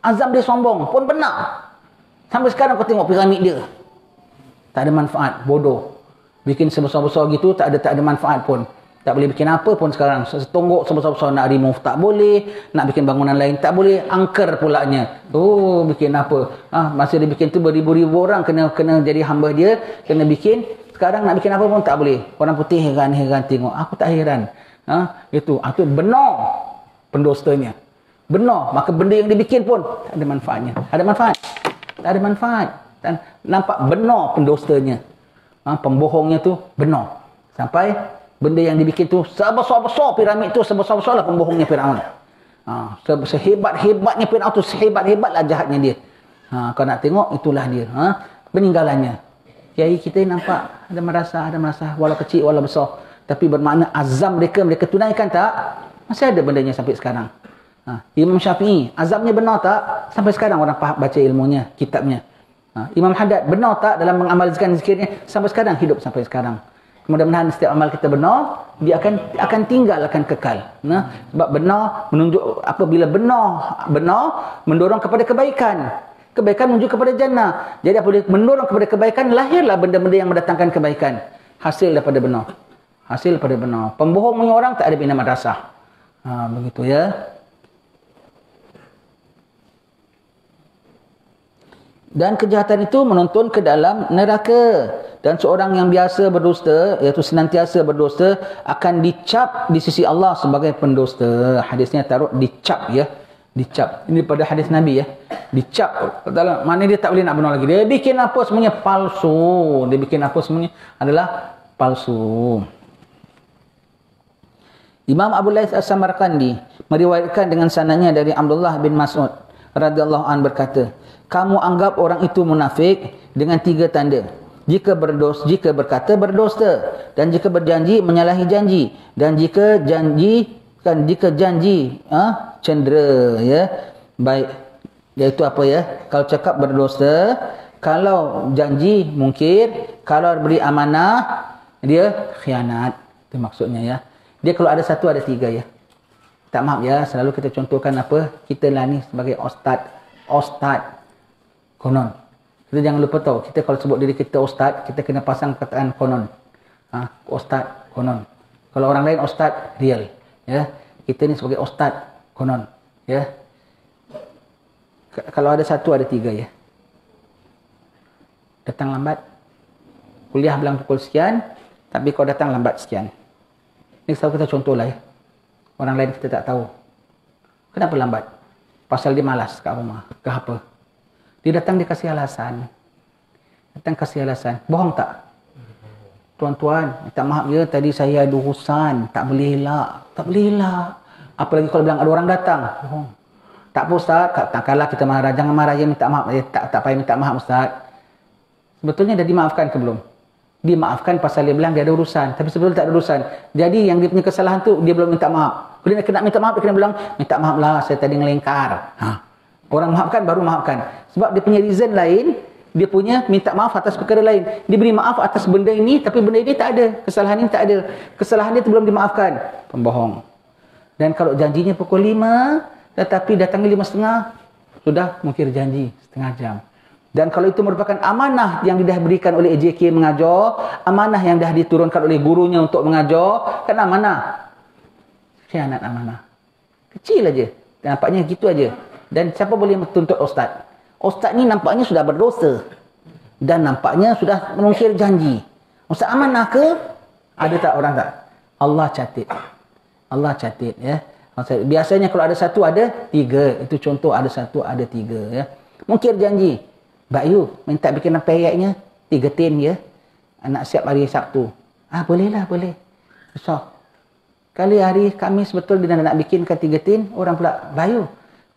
Speaker 6: Azam dia sombong pun benar. Sampai sekarang kau tengok piramid dia. Tak ada manfaat. Bodoh. Bikin sebesar-besar gitu tak ada manfaat pun. Tak boleh bikin apa pun sekarang. Setonggok sebesar-besar nak remove tak boleh. Nak bikin bangunan lain tak boleh. Angker pulaknya. Oh, bikin apa? Masa dia bikin tu beribu-ribu orang kena jadi hamba dia. Kena bikin. Sekarang nak bikin apa pun tak boleh. Orang putih heran tengok. Aku tak heran. Itu benar pendostanya. Benar. Maka benda yang dibikin pun tak ada manfaatnya. Ada manfaat? Tak ada manfaat. Dan nampak benar pendostanya. Pembohongnya tu benar. Sampai benda yang dibikin tu sebesar-besar piramid tu, sebesar-besar lah pembohongnya Firaun. Sehebat-hebatnya Firaun tu, sehebat-hebatlah jahatnya dia. Kau nak tengok itulah dia. Peninggalannya. Kiai kita nampak ada merasa walau kecil walau besar, tapi bermakna azam mereka tunaikan tak? Masih ada bendanya sampai sekarang. Imam Syafi'i azamnya benar tak? Sampai sekarang orang faham baca ilmunya, kitabnya. Imam Haddad benar tak dalam mengamalkan zikirnya? Sampai sekarang hidup sampai sekarang. Mudah-mudahan setiap amal kita benar, dia akan tinggal, akan kekal. Sebab benar menunjuk, apabila benar mendorong kepada kebaikan. Kebaikan menuju kepada jannah. Jadi apabila mendorong kepada kebaikan, lahirlah benda-benda yang mendatangkan kebaikan. Hasil daripada benar. Pembohong punya orang tak ada bina madrasah. Begitu ya. Dan kejahatan itu menuntun ke dalam neraka. Dan seorang yang biasa berdusta, iaitu senantiasa berdusta, akan dicap di sisi Allah sebagai pendusta. Hadisnya taruh dicap ya. Dicap. Ini pada hadis Nabi ya. Dicap. Mana dia tak boleh nak benar lagi. Dia bikin apa semuanya palsu. Dia bikin apa semuanya adalah palsu. Imam Abu Laits As-Samarqandi meriwayatkan dengan sanadnya dari Abdullah bin Mas'ud radhiyallahu an berkata, kamu anggap orang itu munafik dengan 3 tanda. Jika berkata berdusta, dan jika berjanji menyalahi janji, dan jika janji cendera ya. Baik. Iaitu apa ya? Kalau cakap berdusta, kalau janji mungkir, kalau beri amanah dia khianat. Itu maksudnya ya. Dia kalau ada 1 ada 3 ya. Tak maaf ya, selalu kita contohkan apa? Kita lah ni sebagai ustaz konon. Kita jangan lupa tahu, kita kalau sebut diri kita ustaz, kita kena pasang perkataan konon. Ustaz konon. Kalau orang lain ustaz real, ya. Kita ni sebagai ustaz konon, ya. Kalau ada satu ada tiga, ya. Datang lambat, kuliah bilang pukul sekian, tapi kau datang lambat sekian. Ini selalu kita contoh lah, ya. Orang lain kita tak tahu. Kenapa lambat? Pasal dia malas kat rumah, ke apa? Dia datang dia kasih alasan. Datang kasih alasan. Bohong tak? Tuan-tuan, minta maaf ya, tadi saya ada urusan, tak boleh elak. Tak boleh elak. Apalagi kalau bilang ada orang datang. Bohong. Tak apa Ustaz, tak kalah kita marah. Jangan marah ya, minta maaf. Tak payah minta maaf Ustaz. Sebetulnya dah dimaafkan ke belum? Dimaafkan pasal dia bilang dia ada urusan. Tapi sebetulnya tak ada urusan. Jadi yang dia punya kesalahan tu, dia belum minta maaf. Kalau dia kena minta maaf, dia kena bilang, minta maaf lah, saya tadi ngelengkar. Orang maafkan, baru maafkan. Sebab dia punya reason lain, dia punya minta maaf atas perkara lain. Dia beri maaf atas benda ini, tapi benda ini tak ada. Kesalahan ini tak ada. Kesalahan dia tu belum dimaafkan. Pembohong. Dan kalau janjinya pukul 5, tetapi datangnya 5.30, sudah mungkir janji setengah jam. Dan kalau itu merupakan amanah yang dah diberikan oleh AJK mengajar, amanah yang dah diturunkan oleh gurunya untuk mengajar, kan amanah. Khianat amanah. Kecil aja. Nampaknya gitu aja. Dan siapa boleh tuntut ustaz? Ustaz ni nampaknya sudah berdosa. Dan nampaknya sudah mengungkir janji. Ustaz amanah ke? Ada tak orang tak? Allah catat. Allah catat, ya. Biasanya kalau ada satu, ada tiga. Itu contoh, ada satu, ada tiga, ya. Mungkir janji. Mbak Yu, minta bikin peyeknya 3 tin, ya. Nak siap hari Sabtu. Bolehlah, boleh. So, kali hari Khamis betul dia nak bikinkan 3 tin, orang pula, Mbak Yu,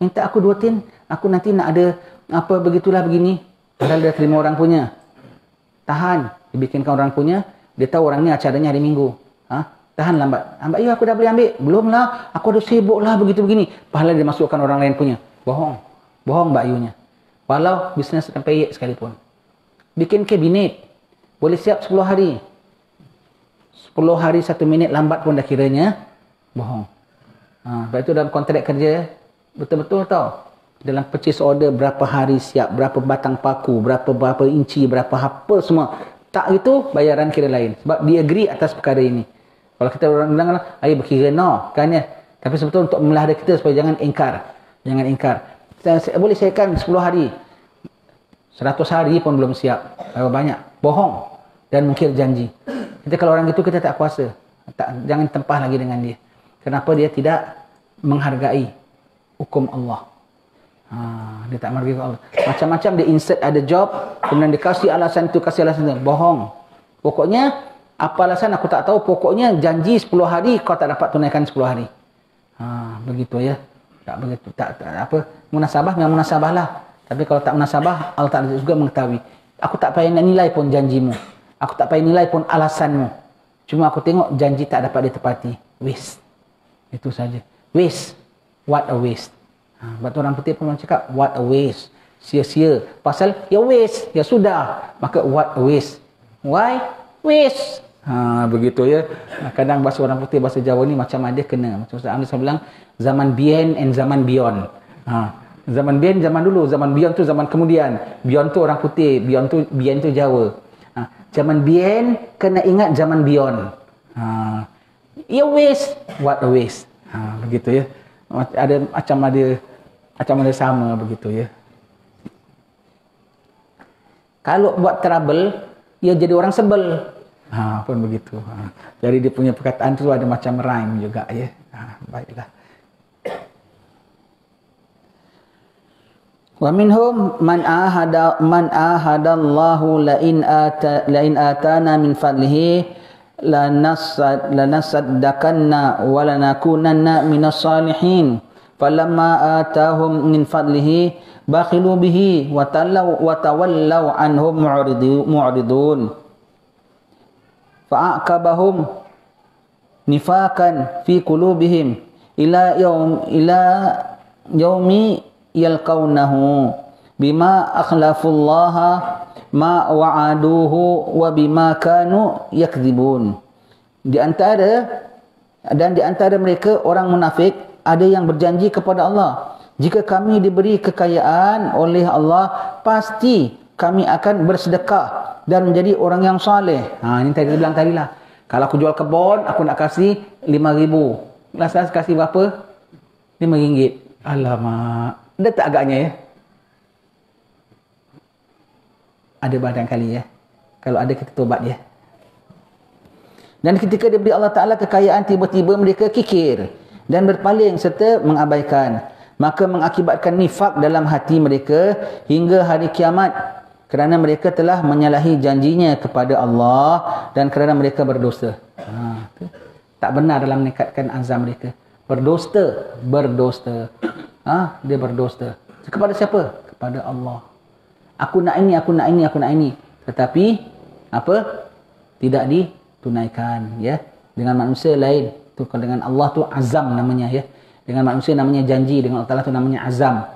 Speaker 6: minta aku 2 tin. Aku nanti nak ada apa begitulah begini. Padahal dia terima orang punya. Tahan, dibikinkan orang punya. Dia tahu orang ni acaranya hari Minggu. Tahan lambat. Mbak Yu, aku dah boleh ambil. Belum lah, aku ada sibuk lah begitu begini. Padahal dia masukkan orang lain punya. Bohong. Bohong Mbak Yunya. Walau bisnes peyek sekalipun. Bikin kabinet. Boleh siap 10 hari. 10 hari 1 minit lambat pun dah kiranya bohong. Sebab itu dalam kontrak kerja, betul-betul tau. Dalam purchase order berapa hari siap, berapa batang paku, berapa inci, berapa apa semua. Tak itu bayaran kira lain. Sebab dia agree atas perkara ini. Kalau kita orang bilang, ayo berkira no, kan ya. Tapi sebetulnya untuk memelihara kita supaya jangan ingkar. Jangan ingkar. Saya boleh siapkan 10 hari. 100 hari pun belum siap. Berapa banyak? Bohong. Dan mungkir janji. Kita kalau orang gitu kita tak kuasa. Jangan tempah lagi dengan dia. Kenapa dia tidak menghargai hukum Allah. Dia tak menghargai Allah. Macam-macam dia insert ada job. Kemudian dia kasih alasan itu, kasih alasan itu. Bohong. Pokoknya, apa alasan aku tak tahu. Pokoknya janji 10 hari kau tak dapat tunaikan 10 hari. Begitu ya. Tak begitu. Tak apa. Munasabah memang munasabah lah. Tapi kalau tak munasabah, Allah Ta'ala juga mengetahui. Aku tak payah nilai pun janjimu. Aku tak payah nilai pun alasanmu. Cuma aku tengok janji tak dapat ditepati. Waste. Itu saja. Waste. What a waste. Sebab tu orang putih pun cakap, what a waste. Sia-sia. Pasal, ya waste. Ya sudah. Maka what a waste. Why? Waste. Begitu ya. Kadang bahasa orang putih, bahasa Jawa ni macam ada kena. Macam Ustaz Amir bilang, zaman bien and zaman beyond. Zaman bien zaman dulu, zaman beyond tu zaman kemudian. Beyond tu orang putih, bien tu Jawa. Zaman bien kena ingat zaman beyond. Ya waste, what a waste. Begitu ya. Ada macam ada sama begitu ya. Kalau buat trouble, ia jadi orang sebel. Pun begitu. Jadi dia punya perkataan tu ada macam rhyme juga ya. Baiklah. Wa minhum man ahadallahu la in atana min fadlihi lanasaddakanna wa lanakunanna minas salihin falamma atahum min fadlihi bakhilu bihi wa tawallaw anhum mu'ridun fa'aqabahum nifakan fi qulubihim ila yaumi yalqawnahu bima akhlafullaha ma wa'aduhu wa bima kanu yakdzibun. Di antara mereka orang munafik ada yang berjanji kepada Allah, jika kami diberi kekayaan oleh Allah pasti kami akan bersedekah dan menjadi orang yang soleh. Ini tadi bilang tadi lah. Kalau aku jual kebun, aku nak kasih 5,000. Last kasih berapa? RM5. Alamak. Dia tak agaknya ya? Ada barangkali ya. Kalau ada kita tobat ya. Dan ketika diberi Allah Ta'ala kekayaan, tiba-tiba mereka kikir dan berpaling serta mengabaikan. Maka mengakibatkan nifak dalam hati mereka hingga hari kiamat. Kerana mereka telah menyalahi janjinya kepada Allah dan kerana mereka berdosa. Tak benar dalam meningkatkan azam mereka. Berdosa. Dia berdosa. Kepada siapa? Kepada Allah. Aku nak ini, aku nak ini, aku nak ini. Tetapi apa? Tidak ditunaikan, ya. Dengan manusia lain. Tu kalau dengan Allah tu azam namanya, ya. Dengan manusia namanya janji, dengan Allah Taala tu namanya azam.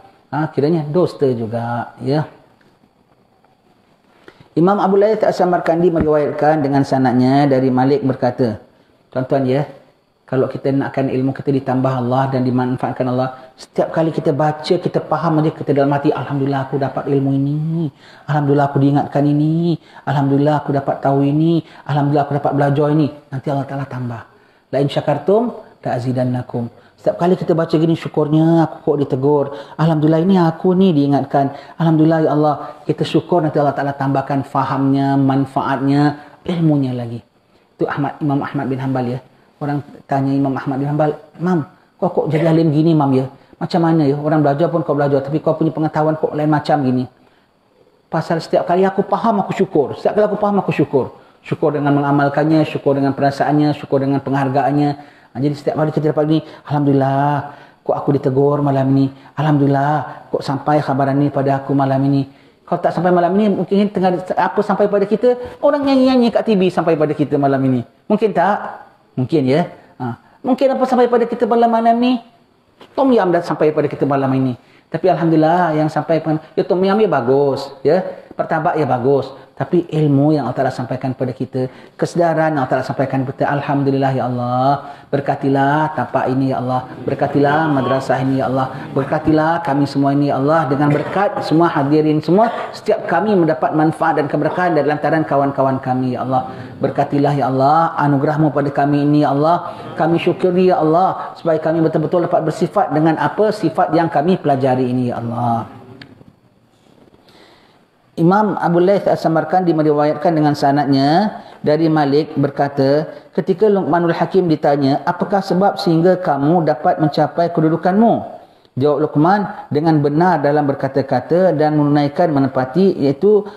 Speaker 6: Kiranya dosa juga, ya. Imam Abu Layth As-Samarkandi meriwayatkan dengan sanadnya dari Malik berkata, tuan-tuan ya, kalau kita nakkan ilmu kita ditambah Allah dan dimanfaatkan Allah, setiap kali kita baca, kita faham aja, kita dalam hati, alhamdulillah aku dapat ilmu ini, alhamdulillah aku diingatkan ini, alhamdulillah aku dapat tahu ini, alhamdulillah aku dapat belajar ini. Nanti Allah Ta'ala tambah. La in syakartum la'azidannakum. Setiap kali kita baca gini, syukurnya aku kok ditegur. Alhamdulillah ini aku ni diingatkan. Alhamdulillah ya Allah. Kita syukur nanti Allah Ta'ala tambahkan fahamnya, manfaatnya, ilmunya lagi. Itu Imam Ahmad bin Hanbal ya. Orang tanya Imam Ahmad bin Hanbal, Mam, kok jadi alim gini Mam ya? Macam mana ya? Orang belajar pun kau belajar. Tapi kau punya pengetahuan kok lain macam gini. Pasal setiap kali aku faham, aku syukur. Setiap kali aku faham, aku syukur. Syukur dengan mengamalkannya, syukur dengan perasaannya, syukur dengan penghargaannya. Jadi setiap kali kita dapat ni, alhamdulillah, kok aku ditegur malam ini. Alhamdulillah, kok sampai khabaran ni pada aku malam ini. Kalau tak sampai malam ini, mungkin tengah apa sampai pada kita, orang nyanyi-nyanyi kat TV sampai pada kita malam ini. Mungkin tak? Mungkin ya. Mungkin apa sampai pada kita malam ni? Tom Yam dah sampai pada kita malam ini. Tapi alhamdulillah yang sampai ya Tom Yam ya bagus, ya. Pertabak ya bagus. Tapi ilmu yang Allah Ta'ala sampaikan kepada kita, kesedaran yang Allah Ta'ala sampaikan kepada kita, alhamdulillah ya Allah. Berkatilah tapak ini ya Allah. Berkatilah madrasah ini ya Allah. Berkatilah kami semua ini ya Allah. Dengan berkat semua hadirin semua, setiap kami mendapat manfaat dan keberkahan dari lantaran kawan-kawan kami ya Allah. Berkatilah ya Allah anugerahmu pada kami ini ya Allah. Kami syukuri ya Allah supaya kami betul-betul dapat bersifat dengan apa sifat yang kami pelajari ini ya Allah. Imam Abu Layth As-Samarkandi meriwayatkan dengan sanadnya dari Malik berkata, ketika Luqmanul Hakim ditanya, apakah sebab sehingga kamu dapat mencapai kedudukanmu? Jawab Luqman, dengan benar dalam berkata-kata dan menunaikan menepati, iaitu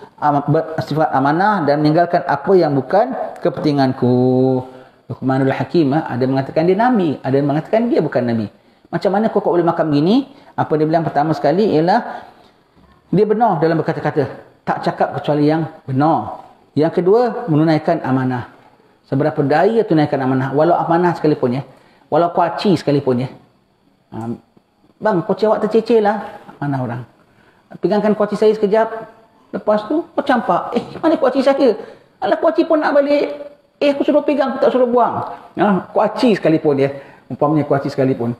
Speaker 6: sifat amanah dan meninggalkan apa yang bukan kepentinganku. Luqmanul Hakim ada mengatakan dia Nabi, ada mengatakan dia bukan Nabi. Macam mana kau boleh makan gini? Apa dia bilang pertama sekali ialah dia benar dalam berkata-kata. Tak cakap kecuali yang benar. Yang kedua, menunaikan amanah. Seberapa daya tunaikan amanah. Walau amanah sekalipun ya. Walau kuaci sekalipun ya. Bang, kuaci awak terceceh lah. Amanah orang. Pegangkan kuaci saya sekejap. Lepas tu, kau campak. Mana kuaci saya? Alah, kuaci pun nak balik. Aku suruh pegang, aku tak suruh buang. Kuaci sekalipun ya. Umpamanya kuaci sekalipun.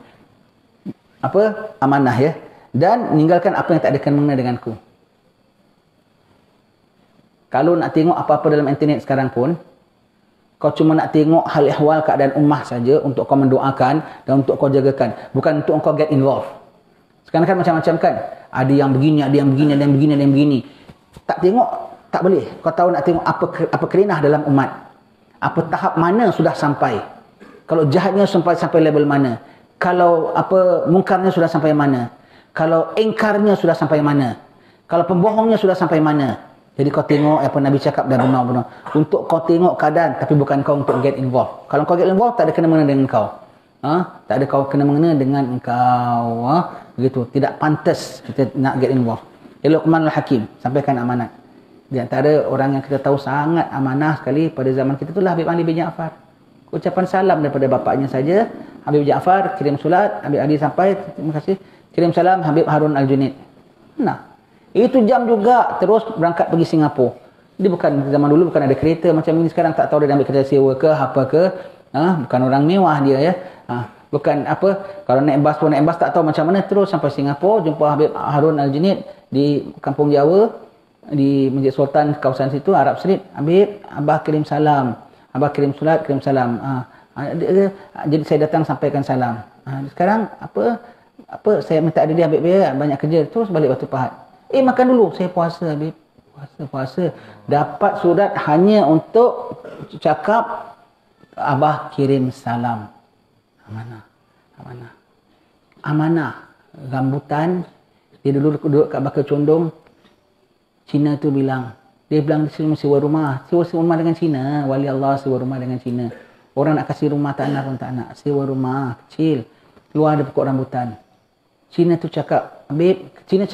Speaker 6: Apa? Amanah ya. Dan meninggalkan apa yang tak ada kena denganku. Kalau nak tengok apa-apa dalam internet sekarang pun, kau cuma nak tengok hal ehwal keadaan ummah saja untuk kau mendoakan dan untuk kau jagakan. Bukan untuk kau get involved. Sekarang kan macam-macam kan. Ada yang begini, ada yang begini, ada yang begini, ada yang begini. Tak tengok, tak boleh. Kau tahu nak tengok apa kerenah dalam umat. Apa tahap mana sudah sampai. Kalau jahatnya sampai level mana. Kalau apa mungkarnya sudah sampai mana. Kalau engkarnya sudah sampai mana. Kalau pembohongnya sudah sampai mana. Jadi kau tengok apa Nabi cakap dah benar-benar. Untuk kau tengok keadaan, tapi bukan kau untuk get involved. Kalau kau get involved, tak ada kena-mengena dengan kau. Tak ada kau kena-mengena dengan engkau. Begitu. Tidak pantas kita nak get involved. Luqmanul Hakim, sampaikan amanat. Di antara orang yang kita tahu sangat amanah sekali pada zaman kita itulah Habib Ali bin Ja'far. Ucapan salam daripada bapaknya saja. Habib Ja'far kirim surat, Habib Ali sampai, terima kasih. Kirim salam Habib Harun Al-Junaid. Nah, itu jam juga terus berangkat pergi Singapura. Dia bukan zaman dulu bukan ada kereta macam ini sekarang, tak tahu dia ambil kereta sewa ke apa ke. Bukan orang mewah dia ya. Bukan apa, kalau naik bas pun naik bas tak tahu macam mana, terus sampai Singapura jumpa Habib Harun Al-Junaid di Kampung Jawa. di Masjid Sultan kawasan situ Arab Street. Habib, abah kirim salam, abah kirim surat, kirim salam. Jadi saya datang sampaikan salam. Sekarang apa saya minta ada dia Habib ya, banyak kerja, terus balik Batu Pahat. Makan dulu, saya puasa Habib. Puasa. Dapat surat hanya untuk cakap abah kirim salam. Amanah. Rambutan, dia dulu duduk kat bakal condong. Cina tu bilang, dia bilang sewa rumah dengan Cina, wali Allah sewa rumah dengan Cina. Orang nak kasih rumah tak nak pun tak nak, sewa rumah kecil, luar ada pokok rambutan. Cina tu cakap, Habib, Cina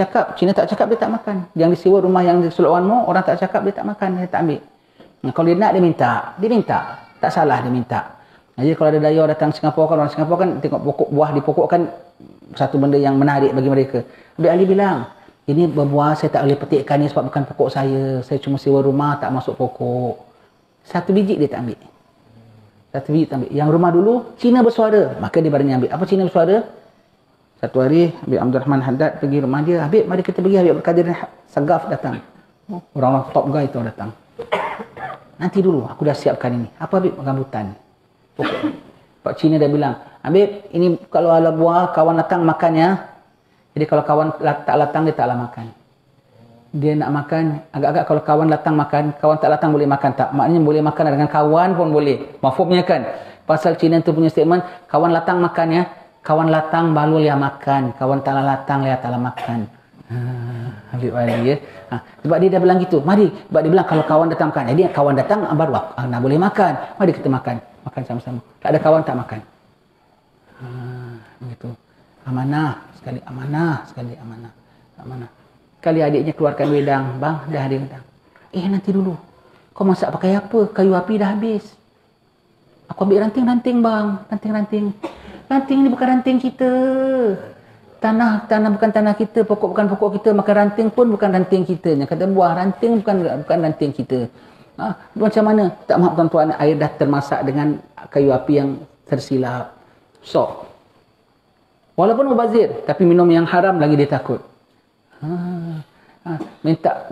Speaker 6: tak cakap dia tak makan. Yang disewa rumah yang di Suluk Wanmo, orang tak cakap dia tak makan, dia tak ambil. Kalau dia nak dia minta, tak salah dia minta. Jadi kalau ada daya datang Singapura kan, orang Singapura kan tengok pokok buah di pokok kan satu benda yang menarik bagi mereka. Habib Ali bilang, ini berbuah saya tak boleh petikkan ni sebab bukan pokok saya cuma sewa rumah tak masuk pokok. Satu biji dia tak ambil. Yang rumah dulu Cina bersuara, maka dia berani ambil. Apa Cina bersuara? Satu hari Habib Abdul Rahman Haddad pergi rumah dia, Habib mari kita pergi. Habib Abdul Qadir Sagaf datang, orang top guy tu datang. Nanti dulu aku dah siapkan ini. Apa Habib? Rambutan, pokok. Pak Cina dah bilang, Habib ini kalau ada buah kawan datang makan ya. Jadi kalau kawan tak datang dia taklah makan. Dia nak makan, agak-agak kalau kawan datang makan, kawan tak datang boleh makan tak? Maknanya boleh makan dengan kawan pun boleh. Mafhumnya kan? Pasal Cina tu punya statement, kawan datang makan ya. Kawan datang baru dia makan, kawan tak datang dia taklah makan. Habib Ali ya. Sebab dia dah bilang gitu. Mari, sebab dia bilang kalau kawan datang makan. Jadi kawan datang baru nak boleh makan. Mari kita makan sama-sama. Tak ada kawan tak makan. Begitu. Amanah sekali. Kali adiknya keluarkan wedang, bang, dah ada wedang. Nanti dulu. Kau masak pakai apa? Kayu api dah habis. Aku ambil ranting-ranting bang, ranting-ranting. Ranting ni bukan ranting kita. Tanah bukan tanah kita, pokok bukan pokok kita, maka ranting pun bukan ranting kita. Yang kata buah ranting bukan ranting kita. Macam mana? Tak maaf tuan-tuan, air dah termasak dengan kayu api yang tersilap. So, walaupun mubazir, tapi minum yang haram lagi dia takut. Minta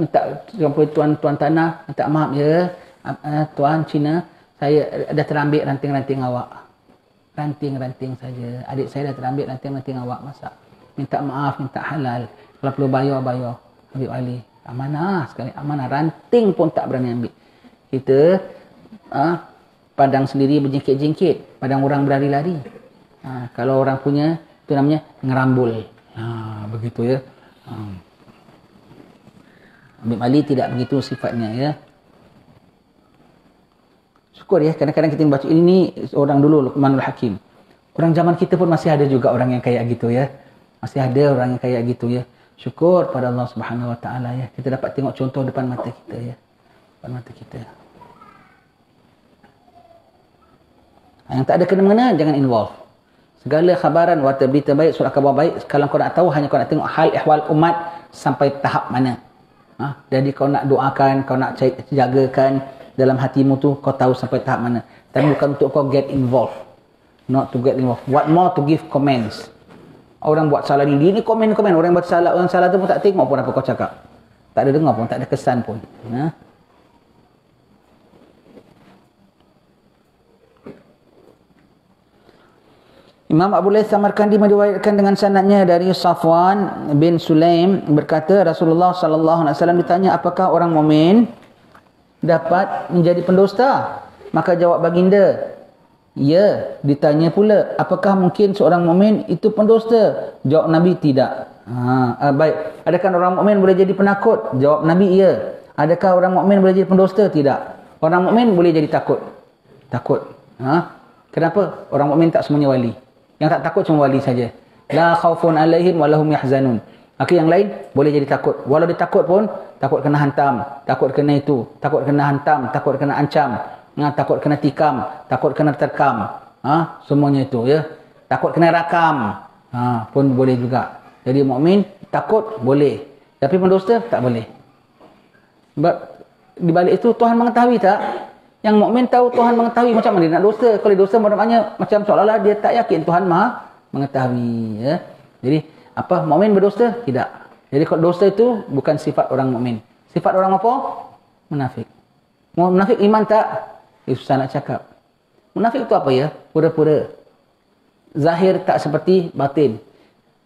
Speaker 6: tuan tanah, minta maaf ya, tuan Cina, saya dah terambil ranting-ranting awak. Ranting-ranting saja. Adik saya dah terambil ranting-ranting awak masak. Minta maaf, minta halal. Kalau perlu bayar. Habib Ali, amanah sekali, amanah. Ranting pun tak berani ambil. Kita padang sendiri berjingkit-jingkit, padang orang berlari-lari. Kalau orang punya, itu namanya ngerambul. Begitu ya. Habib Ali tidak begitu sifatnya ya. Syukur ya, kadang-kadang kita baca ini orang dulu Luqmanul Hakim. Orang zaman kita pun masih ada juga orang yang kayak gitu ya. Masih ada orang yang kayak gitu ya. Syukur pada Allah Subhanahu Wa Taala ya. Kita dapat tengok contoh depan mata kita ya. Depan mata kita. Yang tak ada kena-mengena jangan involve. Segala khabaran warta berita baik, surat khabar baik, kalau kau nak tahu hanya kau nak tengok hal ehwal umat sampai tahap mana. Jadi kau nak doakan, kau nak jagakan dalam hatimu tu, kau tahu sampai tahap mana. Tapi bukan untuk kau get involved. Not to get involved. What more to give comments. Orang buat salah ni komen. Orang buat salah, orang salah tu pun tak tengok pun apa kau cakap. Tak ada dengar pun, tak ada kesan pun. Imam Abu Layth Samarkandi meriwayatkan dengan sanadnya dari Safwan bin Sulaim berkata Rasulullah sallallahu alaihi wasallam ditanya apakah orang mukmin dapat menjadi pendusta? Maka jawab baginda, ya. Ditanya pula, apakah mungkin seorang mukmin itu pendusta? Jawab Nabi, tidak. Baik. Adakah orang mukmin boleh jadi penakut? Jawab Nabi, ya. Adakah orang mukmin boleh jadi pendusta? Tidak. Orang mukmin boleh jadi takut. Kenapa? Orang mukmin tak semuanya wali. Yang tak takut cuma wali saja. La khaufun alaihim wa lahum yahzanun. Maka yang lain boleh jadi takut. Walau dia takut pun, takut kena hantam, takut kena itu, takut kena hantam, takut kena ancam, takut kena tikam, takut kena terkam. Semuanya itu ya. Takut kena rakam. Pun boleh juga. Jadi mukmin takut boleh. Tapi pendusta tak boleh. Sebab di balik itu Tuhan mengetahui tak? Yang mukmin tahu Tuhan mengetahui macam mana dia nak dosa. Kalau dia dosa maknanya macam seolah-olah dia tak yakin Tuhan Maha mengetahui ya. Jadi apa mukmin berdosa? Tidak. Jadi kalau dosa itu bukan sifat orang mukmin. Sifat orang apa? Munafik. Munafik iman tak? Susah nak cakap. Munafik itu apa ya? Pura-pura. Zahir tak seperti batin.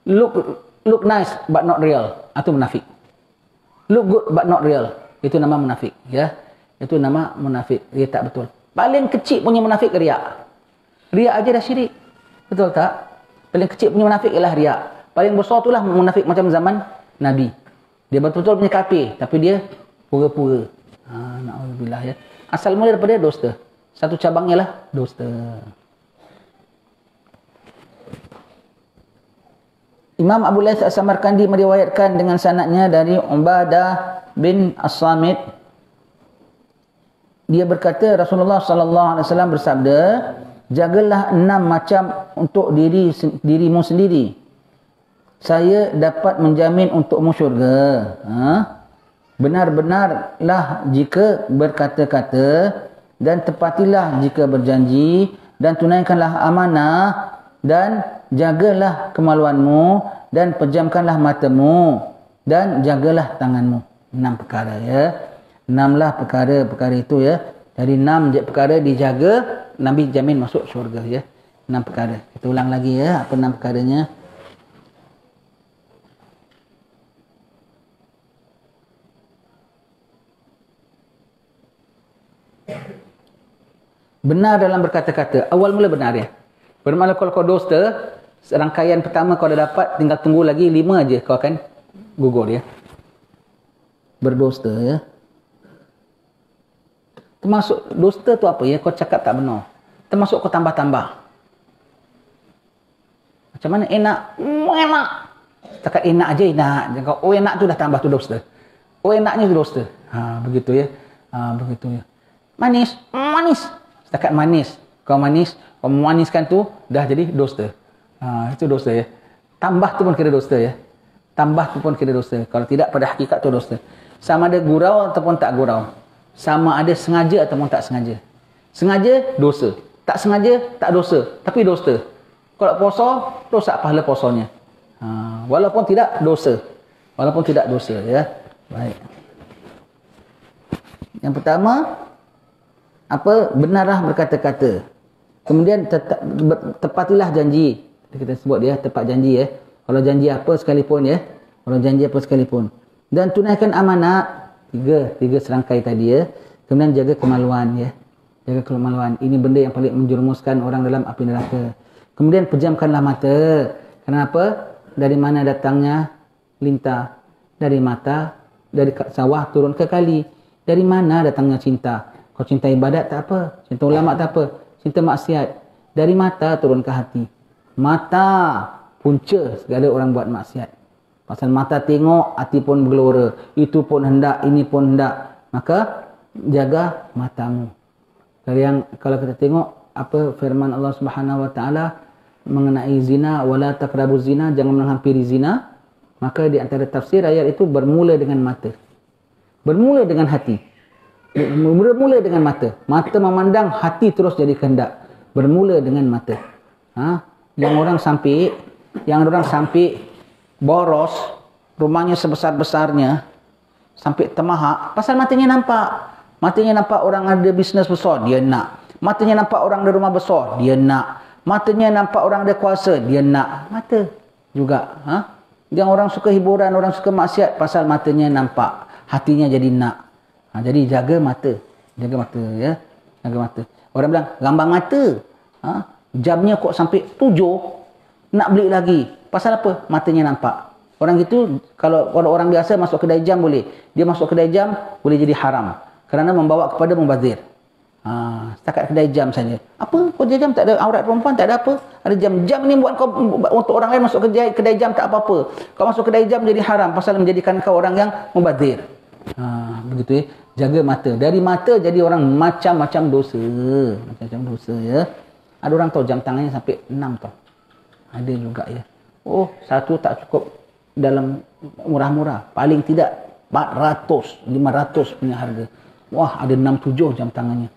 Speaker 6: Look nice but not real. Itu munafik. Look good but not real. Itu nama munafik. Ya, itu nama munafik. Dia tak betul. Paling kecil punya munafik riak. Riak aja dah syirik. Betul tak? Paling kecil punya munafik ialah riak. Paling besar itulah munafik macam zaman Nabi. Dia betul-betul punya kafir, tapi dia pura-pura. Na'udzubillah ya. Asal mula daripada dusta. Satu cabangnya lah dusta. Imam Abu Laits As-Samarkandi meriwayatkan dengan sanadnya dari Ubadah bin As-Samit. Dia berkata Rasulullah sallallahu alaihi wasallam bersabda, jagalah 6 macam untuk dirimu sendiri. Saya dapat menjamin untukmu syurga. Benar-benarlah jika berkata-kata dan tepatilah jika berjanji dan tunaikanlah amanah dan jagalah kemaluanmu dan pejamkanlah matamu dan jagalah tanganmu. 6 perkara ya. 6 lah perkara itu ya. Dari 6 perkara dijaga, Nabi jamin masuk syurga ya. 6 perkara. Kita ulang lagi ya, apa 6 perkaranya? Benar dalam berkata-kata. Awal mula benar ya. Bermakna kalau kau dusta, serangkaian pertama kau dah dapat, tinggal tunggu lagi 5 aja kau akan gugur ya. Berdusta ya. Termasuk dusta tu apa ya? Kau cakap tak benar. Termasuk kau tambah-tambah. Macam mana enak? Enak. Cakap enak aja enak. Kau enak tu dah tambah tu dusta. Enaknya tu dusta. Begitu ya. Begitu ya. Manis. Setakat manis. Kau manis, kau memaniskan tu dah jadi dusta. Itu dusta ya. Tambah tu pun kira dusta ya. Tambah tu pun kira dusta. Kalau tidak pada hakikat tu dusta. Sama ada gurau ataupun tak gurau. Sama ada sengaja ataupun tak sengaja. Sengaja dosa. Tak sengaja tak dosa, tapi dusta. Kalau puasa, dosa pahala puasanya. Walaupun tidak dosa. Walaupun tidak dosa ya. Baik. Yang pertama, apa? Benarlah berkata-kata. Kemudian tepatilah janji. Kita sebut dia tepat janji ya. Kalau janji apa sekalipun ya. Kalau janji apa sekalipun. Dan tunaikan amanat. Tiga serangkai tadi ya. Kemudian jaga kemaluan ya. Jaga kemaluan. Ini benda yang paling menjerumuskan orang dalam api neraka. Kemudian pejamkanlah mata. Kenapa? Dari mana datangnya lintah? Dari mata. Dari sawah turun ke kali. Dari mana datangnya cinta? Kau cinta ibadat tak apa. Cinta ulama tak apa. Cinta maksiat. Dari mata turun ke hati. Mata punca segala orang buat maksiat. Pasal mata tengok, hati pun bergelora. Itu pun hendak, ini pun hendak. Maka jaga matamu. Kalau kita tengok apa firman Allah Subhanahu Wa Taala mengenai zina, wala taqrabu zina, jangan menghampiri zina. Maka di antara tafsir ayat itu bermula dengan mata. Bermula dengan hati. Bermula dengan mata. Mata memandang, hati terus jadi kehendak. Bermula dengan mata. Yang orang sampai boros, rumahnya sebesar-besarnya, sampai termahak, pasal matanya nampak. Matanya nampak orang ada bisnes besar, dia nak. Matanya nampak orang ada rumah besar, dia nak. Matanya nampak orang ada kuasa, dia nak. Mata juga. Yang orang suka hiburan, orang suka maksiat, pasal matanya nampak. Hatinya jadi nak. Jadi jaga mata. Jaga mata ya. Jaga mata. Orang bilang, gambang mata. Jamnya kok sampai 7, nak beli lagi. Pasal apa? Matanya nampak. Orang gitu, kalau orang biasa masuk kedai jam boleh. Dia masuk kedai jam, boleh jadi haram. Kerana membawa kepada mubazir. Setakat kedai jam saja. Apa? Kedai jam tak ada aurat perempuan, tak ada apa. Ada jam. Jam ni buat kau, untuk orang lain masuk kedai jam tak apa-apa. Kau masuk kedai jam jadi haram. Pasal menjadikan kau orang yang mubazir. Begitu ya. Jaga mata. Dari mata jadi orang macam-macam dosa. Macam-macam dosa ya. Ada orang tahu jam tangannya sampai 6 tau. Ada juga ya. Oh, satu tak cukup dalam murah-murah. Paling tidak 400, 500 punya harga. Wah, ada 6-7 jam tangannya.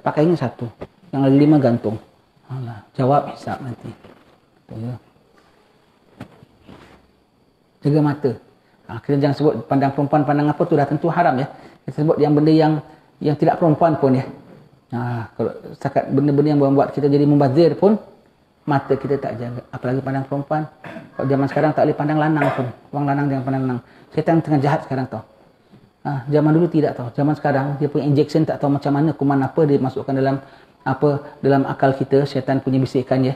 Speaker 6: Pakainya satu. Yang lagi 5 gantung. Alah, jawab hisap nanti. Ya. Jaga mata. Kita jangan sebut pandang perempuan, pandang apa tu dah tentu haram ya. Kita sebut yang benda yang tidak perempuan pun ya. Kalau setakat benda-benda yang membuat kita jadi membazir pun, mata kita tak jaga. Apalagi pandang perempuan. Kalau zaman sekarang tak boleh pandang lanang pun. Orang lanang jangan pandang lanang. Syaitan tengah jahat sekarang tau. Zaman dulu tidak tau. Zaman sekarang dia punya injection tak tahu macam mana, kuman apa dia masukkan dalam akal kita. Syaitan punya bisikan ya.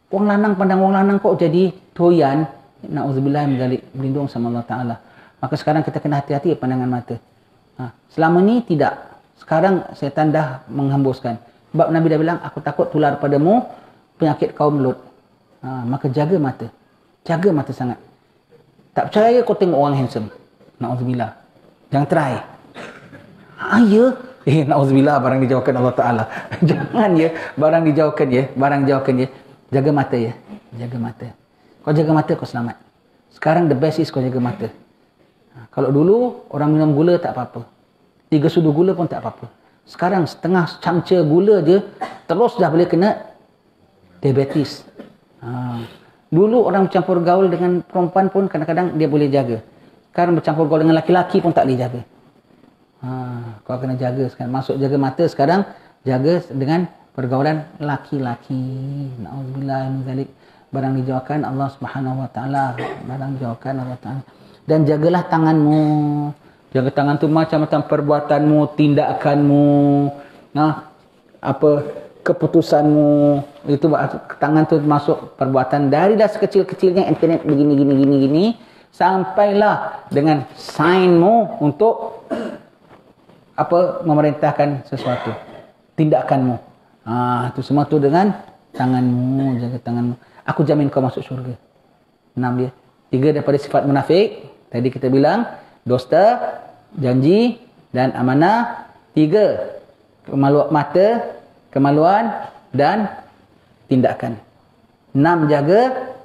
Speaker 6: Orang lanang pandang orang lanang kok jadi toyan. Na'udzubillah min dzalik, berlindung sama Allah Ta'ala. Maka sekarang kita kena hati-hati pandangan mata. Selama ni tidak. Sekarang syaitan dah menghembuskan. Sebab Nabi dah bilang, aku takut tular padamu penyakit kaum Lut. Maka jaga mata. Jaga mata sangat. Tak percaya kau tengok orang handsome. Na'udzubillah. Jangan try. Ya. Na'udzubillah, barang dijauhkan Allah Ta'ala. Jangan ya. Barang dijauhkan ya. Barang dijauhkan ya. Jaga mata ya. Jaga mata. Kau jaga mata, kau selamat. Sekarang the best is kau jaga mata. Kalau dulu orang minum gula tak apa-apa. 3 sudu gula pun tak apa-apa. Sekarang setengah camca gula je terus dah boleh kena diabetes. Dulu orang bercampur gaul dengan perempuan pun kadang-kadang dia boleh jaga. Sekarang bercampur gaul dengan laki-laki pun tak boleh jaga. Kau kena jaga sekarang. Masuk jaga mata sekarang, jaga dengan pergaulan laki-laki. Na'udzubillah min dzalik. Barang dijauhkan Allah Subhanahu wa taala, barang dijauhkan Allah Taala. Dan jagalah tanganmu. Jaga tangan tu macam-macam perbuatanmu, tindakanmu, keputusanmu. Itu tangan tu masuk perbuatan dari dah sekecil-kecilnya internet begini sampailah dengan signmu untuk memerintahkan sesuatu. Tindakanmu. Itu semua tu dengan tanganmu, jaga tanganmu. Aku jamin kau masuk syurga. 6 dia. 3 daripada sifat munafik. Tadi kita bilang dusta, janji dan amanah. 3 mata, kemaluan dan tindakan. 6 jaga.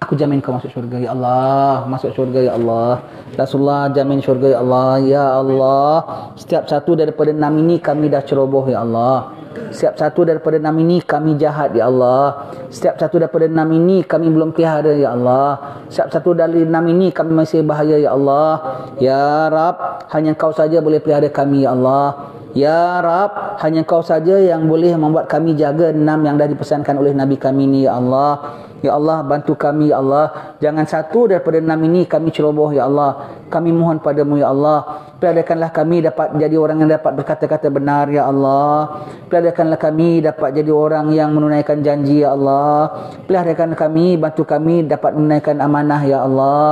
Speaker 6: Aku jamin kau masuk syurga ya Allah. Masuk syurga ya Allah. Rasulullah jamin syurga ya Allah. Ya Allah, setiap satu daripada 6 ini kami dah ceroboh ya Allah. Setiap satu daripada 6 ini kami jahat ya Allah. Setiap satu daripada 6 ini kami belum pelihara ya Allah. Setiap satu dari 6 ini kami masih bahaya ya Allah. Ya Rab, hanya Kau saja boleh pelihara kami ya Allah. Ya Rab, hanya Kau saja yang boleh membuat kami jaga 6 yang dah dipesankan oleh Nabi kami ni ya Allah. Ya Allah, bantu kami ya Allah. Jangan satu daripada 6 ini kami ceroboh ya Allah. Kami mohon padamu ya Allah. Peliharakanlah kami dapat jadi orang yang dapat berkata-kata benar ya Allah. Peliharakanlah kami dapat jadi orang yang menunaikan janji ya Allah. Peliharakan kami, bantu kami dapat menunaikan amanah ya Allah.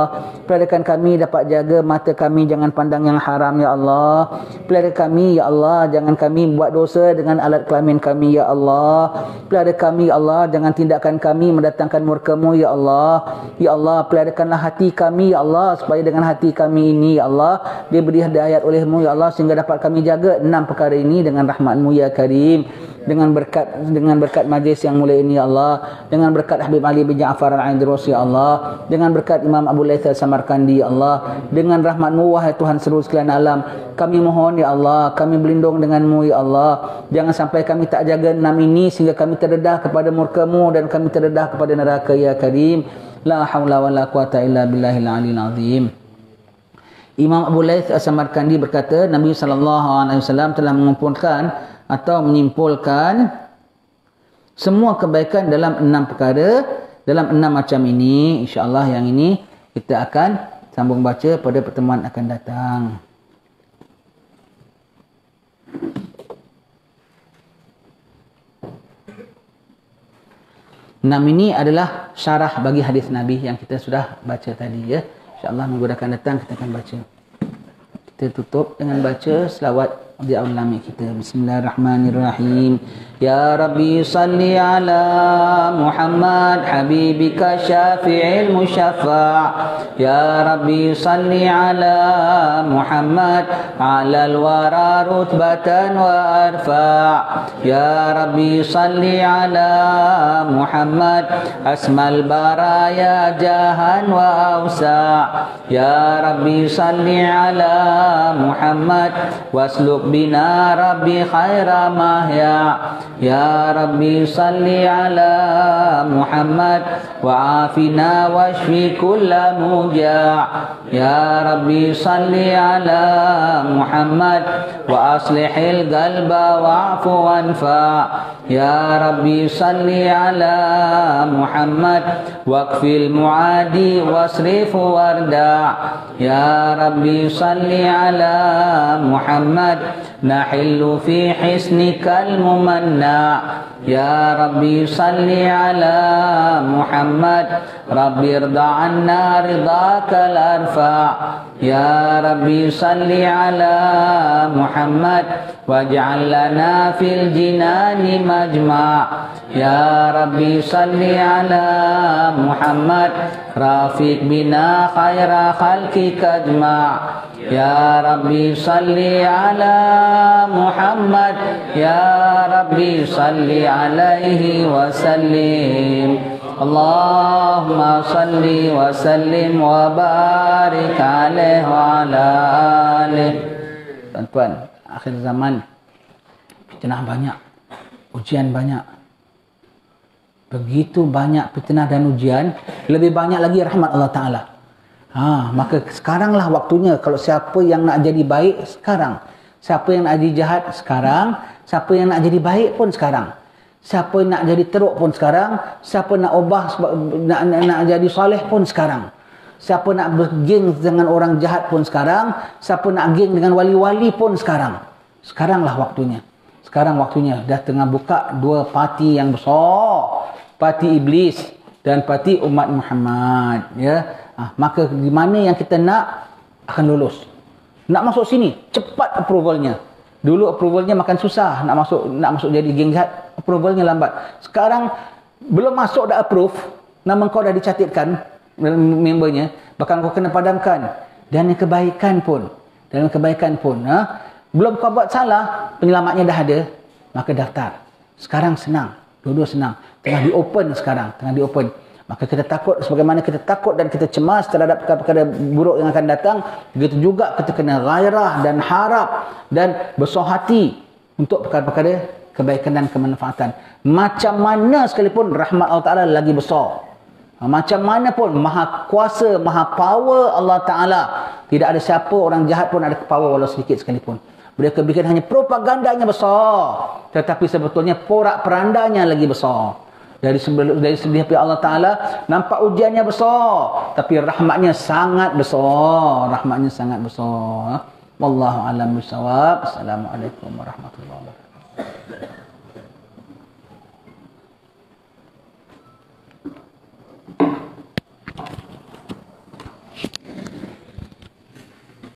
Speaker 6: Peliharakan kami dapat jaga mata kami jangan pandang yang haram ya Allah. Pelihara kami ya Allah, jangan kami buat dosa dengan alat kelamin kami ya Allah. Pelihara kami ya Allah, jangan tindakan kami mendatangkan murka-Mu ya Allah. Ya Allah, peliharakanlah hati kami ya Allah, supaya dengan hati kami ini ya Allah diberi hidayat oleh-Mu ya Allah, sehingga dapat kami jaga 6 perkara ini dengan rahmat-Mu ya Karim. Dengan berkat majlis yang mulia ini ya Allah, dengan berkat Habib Ali bin Ja'far Al-Aidrus ya Allah, dengan berkat Imam Abu Laith Al-Samarkandi ya Allah, dengan rahmat-Mu wahai Tuhan seluruh sekalian alam, kami mohon ya Allah, kami berlindung dengan-Mu ya Allah. Jangan sampai kami tak jaga 6 ini sehingga kami terdedah kepada murka-Mu dan kami terdedah kepada neraka ya Karim. La haula wala quwata illa billahil aliyil azim. Imam Abu Laith Al-Samarkandi berkata, Nabi SAW telah mengumpulkan atau menyimpulkan semua kebaikan dalam 6 perkara, dalam 6 macam ini. InsyaAllah yang ini kita akan sambung baca pada pertemuan akan datang. Enam ini adalah syarah bagi hadis Nabi yang kita sudah baca tadi ya. InsyaAllah minggu akan datang kita akan baca. Kita tutup dengan baca selawat di awal lami kita. Bismillahirrahmanirrahim. Ya Rabbi salli ala Muhammad habibika syafi'il musyaffa'. Ya Rabbi salli ala Muhammad ala al-wara rutbatan wa arfa'. Ya Rabbi salli ala Muhammad asmal baraya jahan wa awsa'. Ya Rabbi salli ala Muhammad wasluk bina Rabbi khaira mahya. Ya Rabbi salli ala Muhammad wa afina washfi kulla muja'. Ya Rabbi salli ala Muhammad wa aslihil qalba wa'fu wanfa'. Ya Rabbi salli ala Muhammad waqfil muadi wasrif warda'. Ya Rabbi salli ala Muhammad nahillu fi hisnikal mumanna'. Ya Rabbi salli ala Muhammad Rabbi irda anna ridakal arfa'. Ya Rabbi salli ala Muhammad waj'al lana fil jinani majma'. Ya Rabbi salli ala Muhammad rafiq bina khaira khalqika ajma'. Ya Rabbi salli ala Muhammad. Ya Rabbi salli alaihi wa sallim. Allahumma salli wa sallim wa barik alaihi wa ala alihi. Tuan-tuan, akhir zaman fitnah banyak, ujian banyak. Begitu banyak fitnah dan ujian, lebih banyak lagi rahmat Allah Ta'ala. Maka sekaranglah waktunya. Kalau siapa yang nak jadi baik, sekarang. Siapa yang nak jadi jahat, sekarang. Siapa yang nak jadi baik pun sekarang. Siapa yang nak jadi teruk pun sekarang. Siapa nak ubah, nak jadi soleh pun sekarang. Siapa nak bergeng dengan orang jahat pun sekarang. Siapa nak geng dengan wali-wali pun sekarang. Sekaranglah waktunya. Sekarang waktunya. Dah tengah buka dua parti yang besar. Parti Iblis dan parti umat Muhammad. Ya. Maka di mana yang kita nak akan lulus. Nak masuk sini, cepat approvalnya. Dulu approvalnya makan susah. Nak masuk jadi geng jahat, approvalnya lambat. Sekarang belum masuk dah approve, nama kau dah dicatatkan membernya, bahkan kau kena padamkan. Dan yang kebaikan pun, belum kau buat salah, penyelamatnya dah ada, maka daftar. Sekarang senang, dua-dua senang. Tengah di open sekarang, Maka kita takut, sebagaimana kita takut dan kita cemas terhadap perkara-perkara buruk yang akan datang, begitu juga kita kena gairah dan harap dan besar hati untuk perkara-perkara kebaikan dan kemanfaatan. Macam mana sekalipun rahmat Allah Ta'ala lagi besar. Macam mana pun maha kuasa, maha power Allah Ta'ala. Tidak ada siapa orang jahat pun ada power walau sedikit sekalipun. Mereka bikin hanya propagandanya besar, tetapi sebetulnya porak-perandanya lagi besar. Dari segi Allah Ta'ala nampak ujiannya besar, tapi rahmatnya sangat besar. Wallahu a'lam bishawab. Assalamualaikum warahmatullahi wabarakatuh.